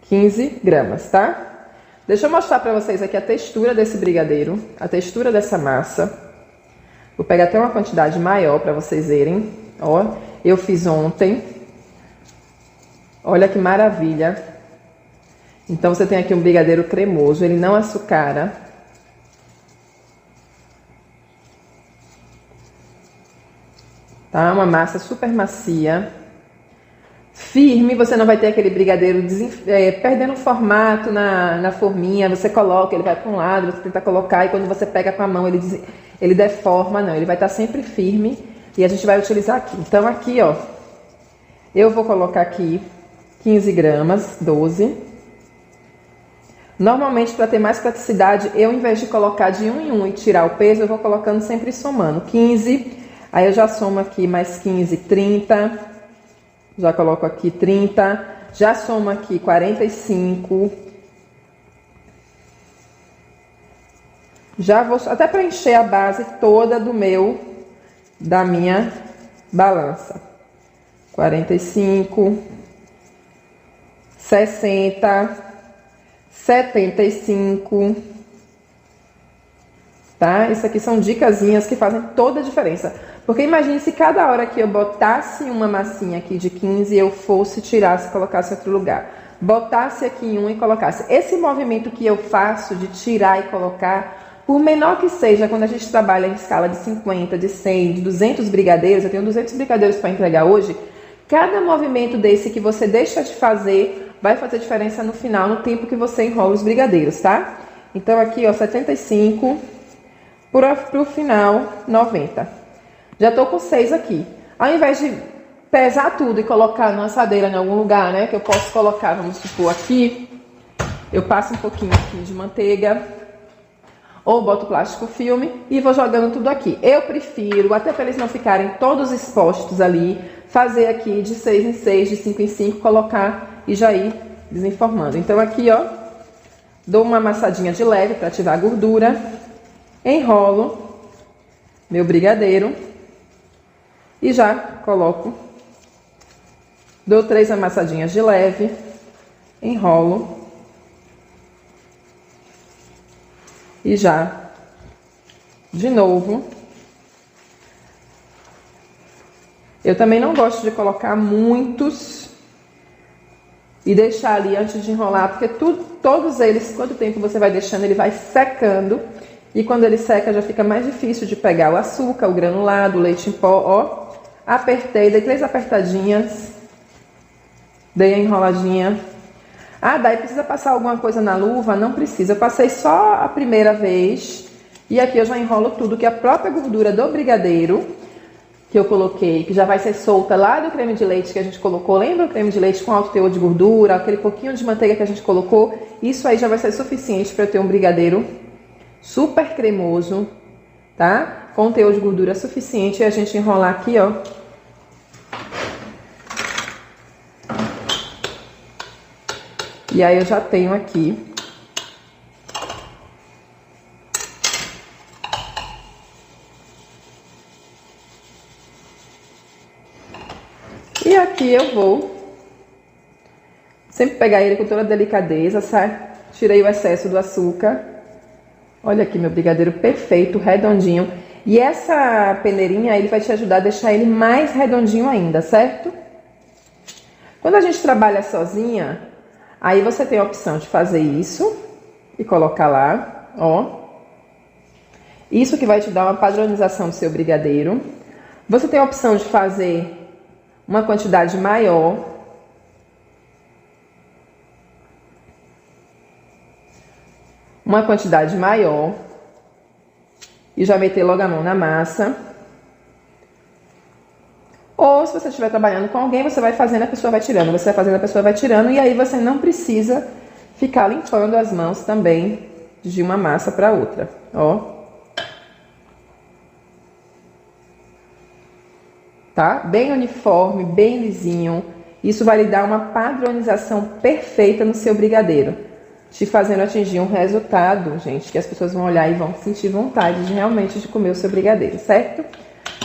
15 gramas, tá? Deixa eu mostrar pra vocês aqui a textura desse brigadeiro, a textura dessa massa. Vou pegar até uma quantidade maior pra vocês verem, ó. Eu fiz ontem. Olha que maravilha. Então você tem aqui um brigadeiro cremoso, ele não açucara. Tá? Uma massa super macia. Firme, você não vai ter aquele brigadeiro perdendo formato na forminha, você coloca, ele vai para um lado, você tenta colocar e quando você pega com a mão ele deforma, não, ele vai estar sempre firme e a gente vai utilizar aqui. Então aqui, ó, eu vou colocar aqui 15 gramas, 12. Normalmente, para ter mais praticidade, eu, em vez de colocar de um em um e tirar o peso, eu vou colocando sempre somando. 15, aí eu já somo aqui mais 15, 30. Já coloco aqui 30, já somo aqui 45. Já vou, até para encher a base toda da minha balança. 45, 60, 75, tá? Isso aqui são dicasinhas que fazem toda a diferença. Porque imagine se cada hora que eu botasse uma massinha aqui de 15, eu fosse, tirasse e colocasse em outro lugar. Botasse aqui em um e colocasse. Esse movimento que eu faço de tirar e colocar, Por menor que seja, quando a gente trabalha em escala de 50, de 100, de 200 brigadeiros, eu tenho 200 brigadeiros para entregar hoje, cada movimento desse que você deixa de fazer vai fazer diferença no final, no tempo que você enrola os brigadeiros, tá? Então aqui, ó, 75, pro final, 90. Já tô com 6 aqui. Ao invés de pesar tudo e colocar na assadeira em algum lugar, né, que eu posso colocar, vamos supor, aqui, eu passo um pouquinho aqui de manteiga, ou boto plástico filme e vou jogando tudo aqui. Eu prefiro, até para eles não ficarem todos expostos ali, fazer aqui de 6 em 6, de 5 em 5, colocar e já ir desenformando. Então aqui, ó, dou uma amassadinha de leve para ativar a gordura, enrolo meu brigadeiro e já coloco, dou 3 amassadinhas de leve, enrolo e já, de novo. Eu também não gosto de colocar muitos e deixar ali antes de enrolar, porque todos eles, quanto tempo você vai deixando, ele vai secando. E quando ele seca, já fica mais difícil de pegar o açúcar, o granulado, o leite em pó, ó. Apertei, dei 3 apertadinhas, dei a enroladinha. Ah, daí precisa passar alguma coisa na luva? Não precisa, eu passei só a primeira vez. E aqui eu já enrolo tudo, que a própria gordura do brigadeiro, que eu coloquei, que já vai ser solta lá do creme de leite que a gente colocou. Lembra o creme de leite com alto teor de gordura, aquele pouquinho de manteiga que a gente colocou? Isso aí já vai ser suficiente para eu ter um brigadeiro super cremoso, tá? Com teor de gordura suficiente e a gente enrolar aqui, ó. E aí eu já tenho aqui e aqui eu vou sempre pegar ele com toda a delicadeza, sabe? Tirei o excesso do açúcar. Olha aqui meu brigadeiro perfeito, redondinho. E essa peneirinha, ele vai te ajudar a deixar ele mais redondinho ainda, certo? Quando a gente trabalha sozinha, aí você tem a opção de fazer isso e colocar lá, ó. Isso que vai te dar uma padronização do seu brigadeiro. Você tem a opção de fazer uma quantidade maior. Uma quantidade maior. E já meter logo a mão na massa. Ou se você estiver trabalhando com alguém, você vai fazendo, a pessoa vai tirando. Você vai fazendo, a pessoa vai tirando. E aí você não precisa ficar limpando as mãos também de uma massa para outra. Ó. Tá? Bem uniforme, bem lisinho. Isso vai lhe dar uma padronização perfeita no seu brigadeiro. Te fazendo atingir um resultado, gente, que as pessoas vão olhar e vão sentir vontade de realmente de comer o seu brigadeiro, certo?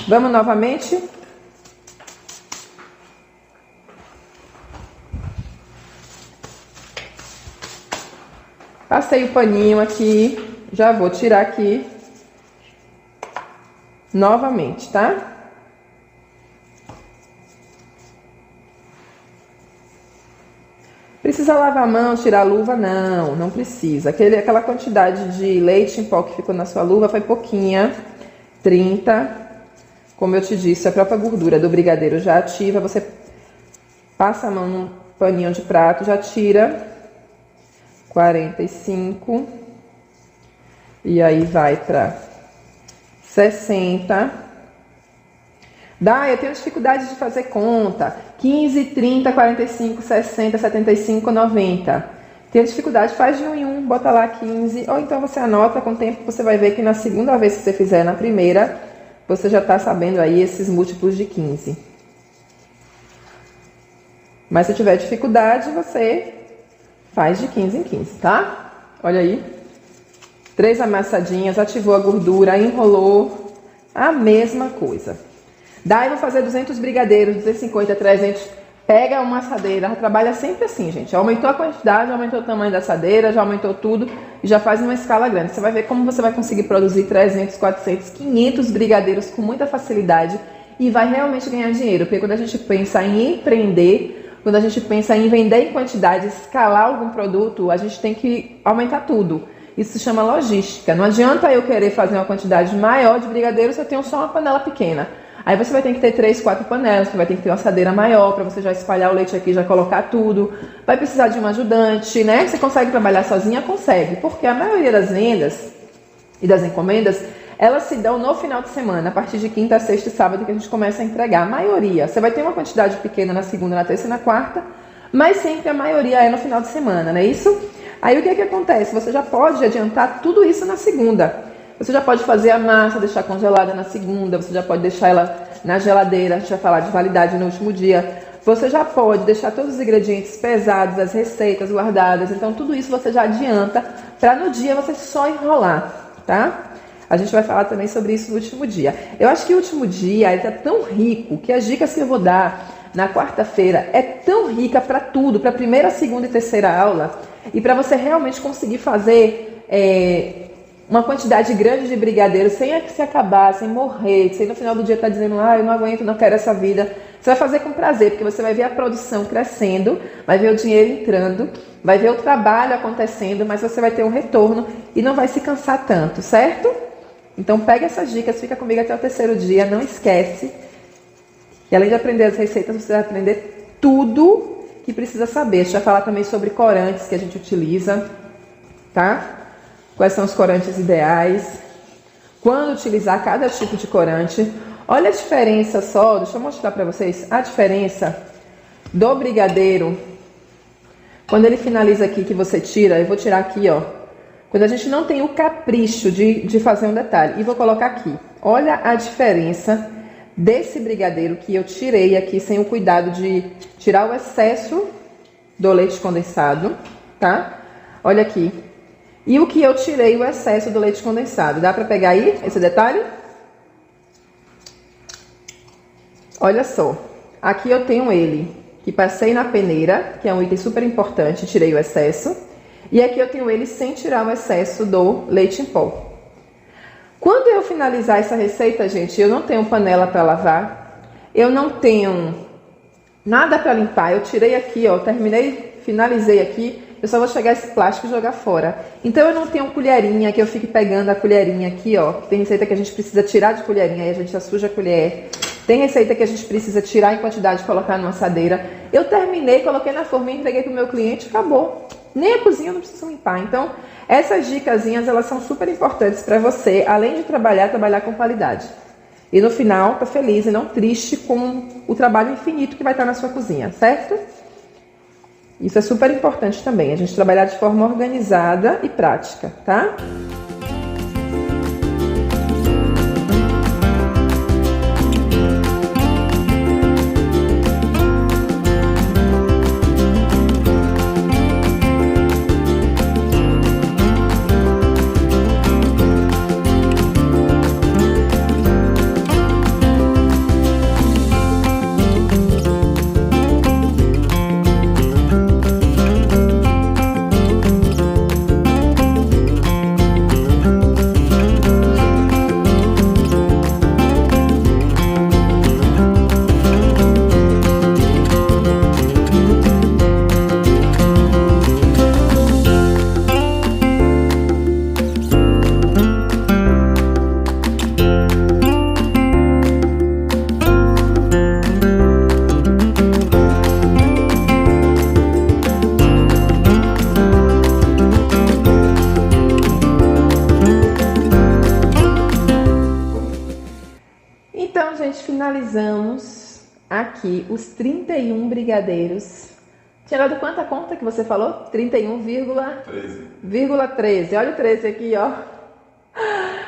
Vamos novamente. Passei o paninho aqui, já vou tirar aqui novamente, tá? Precisa lavar a mão, tirar a luva? Não, não precisa. Aquela quantidade de leite em pó que ficou na sua luva foi pouquinha, 30. Como eu te disse, a própria gordura do brigadeiro já ativa. Você passa a mão num paninho de prato, já tira. 45. E aí vai para 60. Eu tenho dificuldade de fazer conta. 15, 30, 45, 60, 75, 90. Tem dificuldade, faz de um em um, bota lá 15. Ou então você anota, com o tempo você vai ver que na segunda vez que você fizer na primeira, você já tá sabendo aí esses múltiplos de 15. Mas se tiver dificuldade, você faz de 15 em 15, tá? Olha aí. 3 amassadinhas, ativou a gordura, enrolou. A mesma coisa. Daí vou fazer 200 brigadeiros, 250, 300. Pega uma assadeira, trabalha sempre assim, gente. Aumentou a quantidade, aumentou o tamanho da assadeira, já aumentou tudo e já faz uma escala grande. Você vai ver como você vai conseguir produzir 300, 400, 500 brigadeiros com muita facilidade e vai realmente ganhar dinheiro. Porque quando a gente pensa em empreender, quando a gente pensa em vender em quantidade, escalar algum produto, a gente tem que aumentar tudo. Isso se chama logística. Não adianta eu querer fazer uma quantidade maior de brigadeiro se eu tenho só uma panela pequena. Aí você vai ter que ter 3, 4 panelas, você vai ter que ter uma assadeira maior para você já espalhar o leite aqui, já colocar tudo. Vai precisar de um ajudante, né? Você consegue trabalhar sozinha? Consegue, porque a maioria das vendas e das encomendas, elas se dão no final de semana, a partir de quinta, sexta e sábado que a gente começa a entregar. A maioria. Você vai ter uma quantidade pequena na segunda, na terça e na quarta, mas sempre a maioria é no final de semana, não é isso? Aí o que acontece? Você já pode adiantar tudo isso na segunda. Você já pode fazer a massa, deixar congelada na segunda, você já pode deixar ela na geladeira, a gente vai falar de validade no último dia. Você já pode deixar todos os ingredientes pesados, as receitas guardadas, então tudo isso você já adianta para no dia você só enrolar, tá? A gente vai falar também sobre isso no último dia. Eu acho que o último dia ele tá tão rico que as dicas que eu vou dar na quarta-feira é tão rica para tudo, para a primeira, segunda e terceira aula, e para você realmente conseguir fazer uma quantidade grande de brigadeiros sem se acabar, sem morrer, sem no final do dia estar dizendo, eu não aguento, não quero essa vida. Você vai fazer com prazer, porque você vai ver a produção crescendo, vai ver o dinheiro entrando, vai ver o trabalho acontecendo, mas você vai ter um retorno e não vai se cansar tanto, certo? Então pega essas dicas, fica comigo até o terceiro dia, não esquece. E além de aprender as receitas, você vai aprender tudo que precisa saber. A gente vai falar também sobre corantes que a gente utiliza, tá? Quais são os corantes ideais, quando utilizar cada tipo de corante. Olha a diferença só, deixa eu mostrar para vocês a diferença do brigadeiro. Quando ele finaliza aqui, que você tira, eu vou tirar aqui, ó. Quando a gente não tem o capricho de fazer um detalhe. E vou colocar aqui. Olha a diferença desse brigadeiro que eu tirei aqui, sem o cuidado de tirar o excesso do leite condensado, tá? Olha aqui. E o que eu tirei o excesso do leite condensado. Dá para pegar aí esse detalhe? Olha só. Aqui eu tenho ele, que passei na peneira, que é um item super importante, tirei o excesso. E aqui eu tenho ele sem tirar o excesso do leite em pó. Quando eu finalizar essa receita, gente, eu não tenho panela para lavar. Eu não tenho nada para limpar. Eu tirei aqui, ó, terminei, finalizei aqui. Eu só vou chegar esse plástico e jogar fora. Então eu não tenho colherinha, que eu fique pegando a colherinha aqui, ó. Tem receita que a gente precisa tirar de colherinha, aí a gente já suja a colher. Tem receita que a gente precisa tirar em quantidade e colocar numa assadeira. Eu terminei, coloquei na forminha, entreguei pro meu cliente, acabou. Nem a cozinha eu não preciso limpar. Então, essas dicasinhas, elas são super importantes para você, além de trabalhar com qualidade. E no final, tá feliz e não triste com o trabalho infinito que vai estar na sua cozinha, certo? Isso é super importante também, a gente trabalhar de forma organizada e prática, tá? Finalizamos aqui os 31 brigadeiros. Tinha dado quanta conta que você falou? 31,13. Olha o 13 aqui, ó.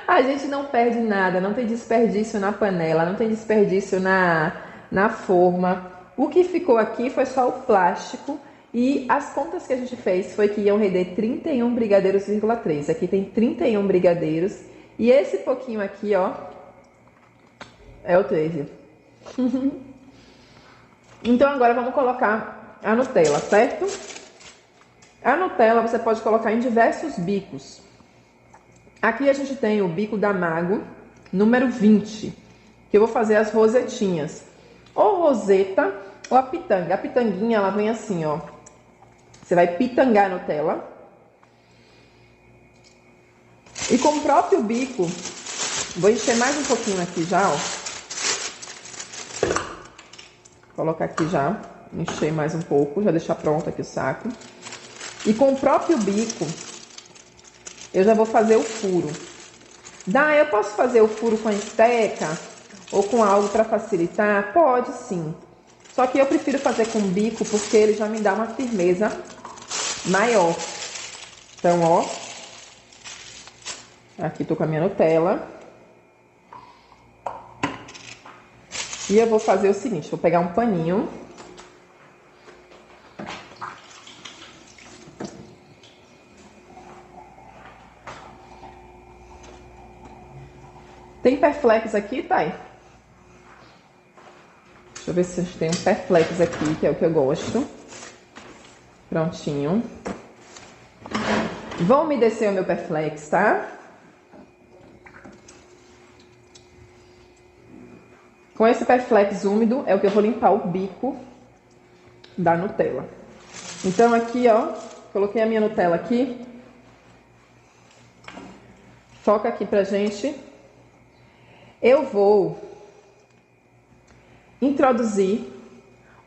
A gente não perde nada, não tem desperdício na panela, não tem desperdício na forma. O que ficou aqui foi só o plástico e as contas que a gente fez foi que iam render 31 brigadeiros,3. Aqui tem 31 brigadeiros e esse pouquinho aqui, ó, é o 13. Então agora vamos colocar a Nutella, certo? A Nutella você pode colocar em diversos bicos. Aqui a gente tem o bico da Mago, número 20, que eu vou fazer as rosetinhas. Ou roseta ou a pitanga. A pitanguinha, ela vem assim, ó. Você vai pitangar a Nutella. E com o próprio bico, vou encher mais um pouquinho aqui já, ó. Colocar aqui já, encher mais um pouco, já deixar pronto aqui o saco. E com o próprio bico, eu já vou fazer o furo. Eu posso fazer o furo com a esteca ou com algo para facilitar? Pode sim. Só que eu prefiro fazer com o bico porque ele já me dá uma firmeza maior. Então, ó. Aqui tô com a minha Nutella. E eu vou fazer o seguinte, vou pegar um paninho. Tem Perflex aqui, Thay? Deixa eu ver se a gente tem um Perflex aqui, que é o que eu gosto. Prontinho. Vou umedecer o meu Perflex, tá? Com esse Perflex úmido é o que eu vou limpar o bico da Nutella. Então aqui, ó, coloquei a minha Nutella aqui. Foca aqui pra gente. Eu vou introduzir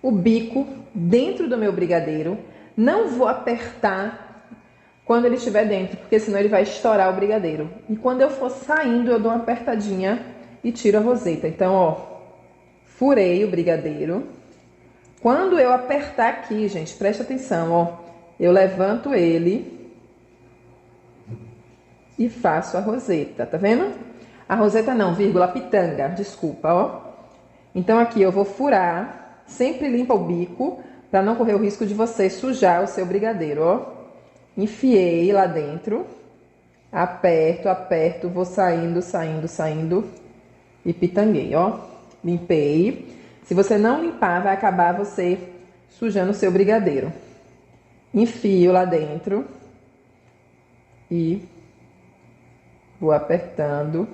o bico dentro do meu brigadeiro. Não vou apertar quando ele estiver dentro, porque senão ele vai estourar o brigadeiro. E quando eu for saindo, eu dou uma apertadinha e tiro a roseta. Então, ó, furei o brigadeiro. Quando eu apertar aqui, gente, preste atenção, ó. Eu levanto ele e faço a roseta, tá vendo? A roseta não, vírgula, a pitanga, desculpa, ó. Então aqui eu vou furar, sempre limpa o bico, para não correr o risco de você sujar o seu brigadeiro, ó. Enfiei lá dentro, aperto, aperto, vou saindo, saindo, saindo e pitanguei, ó. Limpei. Se você não limpar, vai acabar você sujando o seu brigadeiro. Enfio lá dentro e vou apertando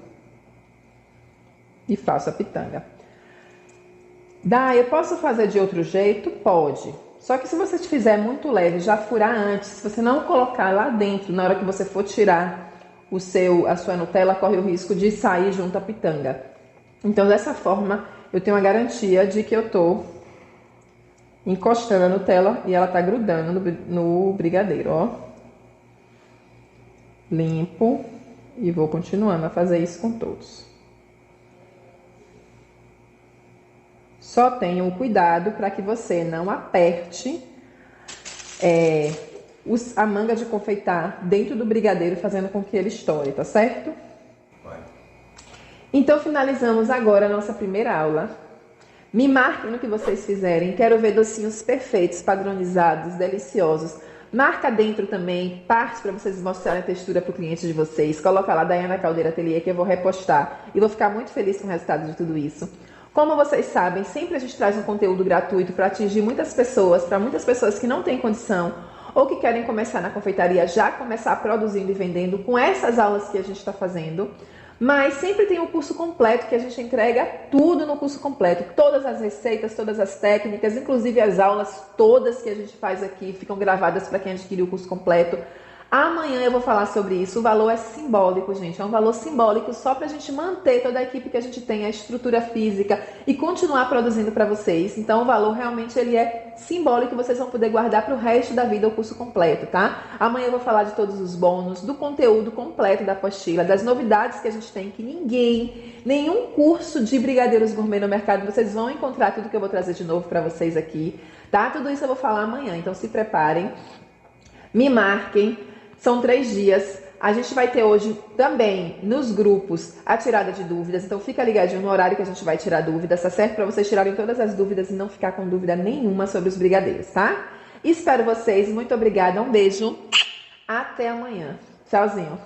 e faço a pitanga. Eu posso fazer de outro jeito? Pode. Só que se você fizer muito leve, já furar antes, se você não colocar lá dentro, na hora que você for tirar a sua Nutella, corre o risco de sair junto à pitanga. Então, dessa forma, eu tenho a garantia de que eu tô encostando a Nutella e ela tá grudando no brigadeiro, ó. Limpo e vou continuando a fazer isso com todos. Só tenha um cuidado para que você não aperte a manga de confeitar dentro do brigadeiro, fazendo com que ele estoure, tá certo? Vai. Então, finalizamos agora a nossa primeira aula. Me marquem no que vocês fizerem. Quero ver docinhos perfeitos, padronizados, deliciosos. Marca dentro também, parte para vocês mostrarem a textura para o cliente de vocês. Coloca lá, Daiana Caldeira Ateliê, que eu vou repostar. E vou ficar muito feliz com o resultado de tudo isso. Como vocês sabem, sempre a gente traz um conteúdo gratuito para atingir muitas pessoas, para muitas pessoas que não têm condição ou que querem começar na confeitaria, já começar produzindo e vendendo com essas aulas que a gente está fazendo. Mas sempre tem um curso completo que a gente entrega tudo no curso completo. Todas as receitas, todas as técnicas, inclusive as aulas todas que a gente faz aqui ficam gravadas para quem adquiriu o curso completo. Amanhã eu vou falar sobre isso. O valor é simbólico, gente. É um valor simbólico só para a gente manter toda a equipe que a gente tem, a estrutura física e continuar produzindo para vocês. Então o valor realmente ele é simbólico e vocês vão poder guardar para o resto da vida o curso completo, tá? Amanhã eu vou falar de todos os bônus, do conteúdo completo da apostila, das novidades que a gente tem que nenhum curso de brigadeiros gourmet no mercado, vocês vão encontrar tudo que eu vou trazer de novo para vocês aqui, tá? Tudo isso eu vou falar amanhã, então se preparem, me marquem. São 3 dias. A gente vai ter hoje também nos grupos a tirada de dúvidas. Então fica ligadinho no horário que a gente vai tirar dúvidas, tá certo? Para vocês tirarem todas as dúvidas e não ficar com dúvida nenhuma sobre os brigadeiros, tá? Espero vocês. Muito obrigada. Um beijo. Até amanhã. Tchauzinho.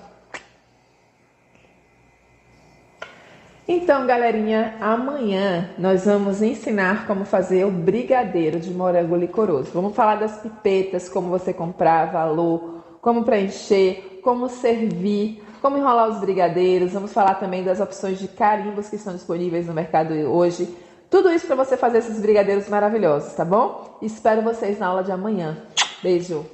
Então, galerinha, amanhã nós vamos ensinar como fazer o brigadeiro de morango licoroso. Vamos falar das pipetas, como você comprar, valor, como preencher, como servir, como enrolar os brigadeiros. Vamos falar também das opções de carimbos que estão disponíveis no mercado hoje. Tudo isso para você fazer esses brigadeiros maravilhosos, tá bom? Espero vocês na aula de amanhã. Beijo!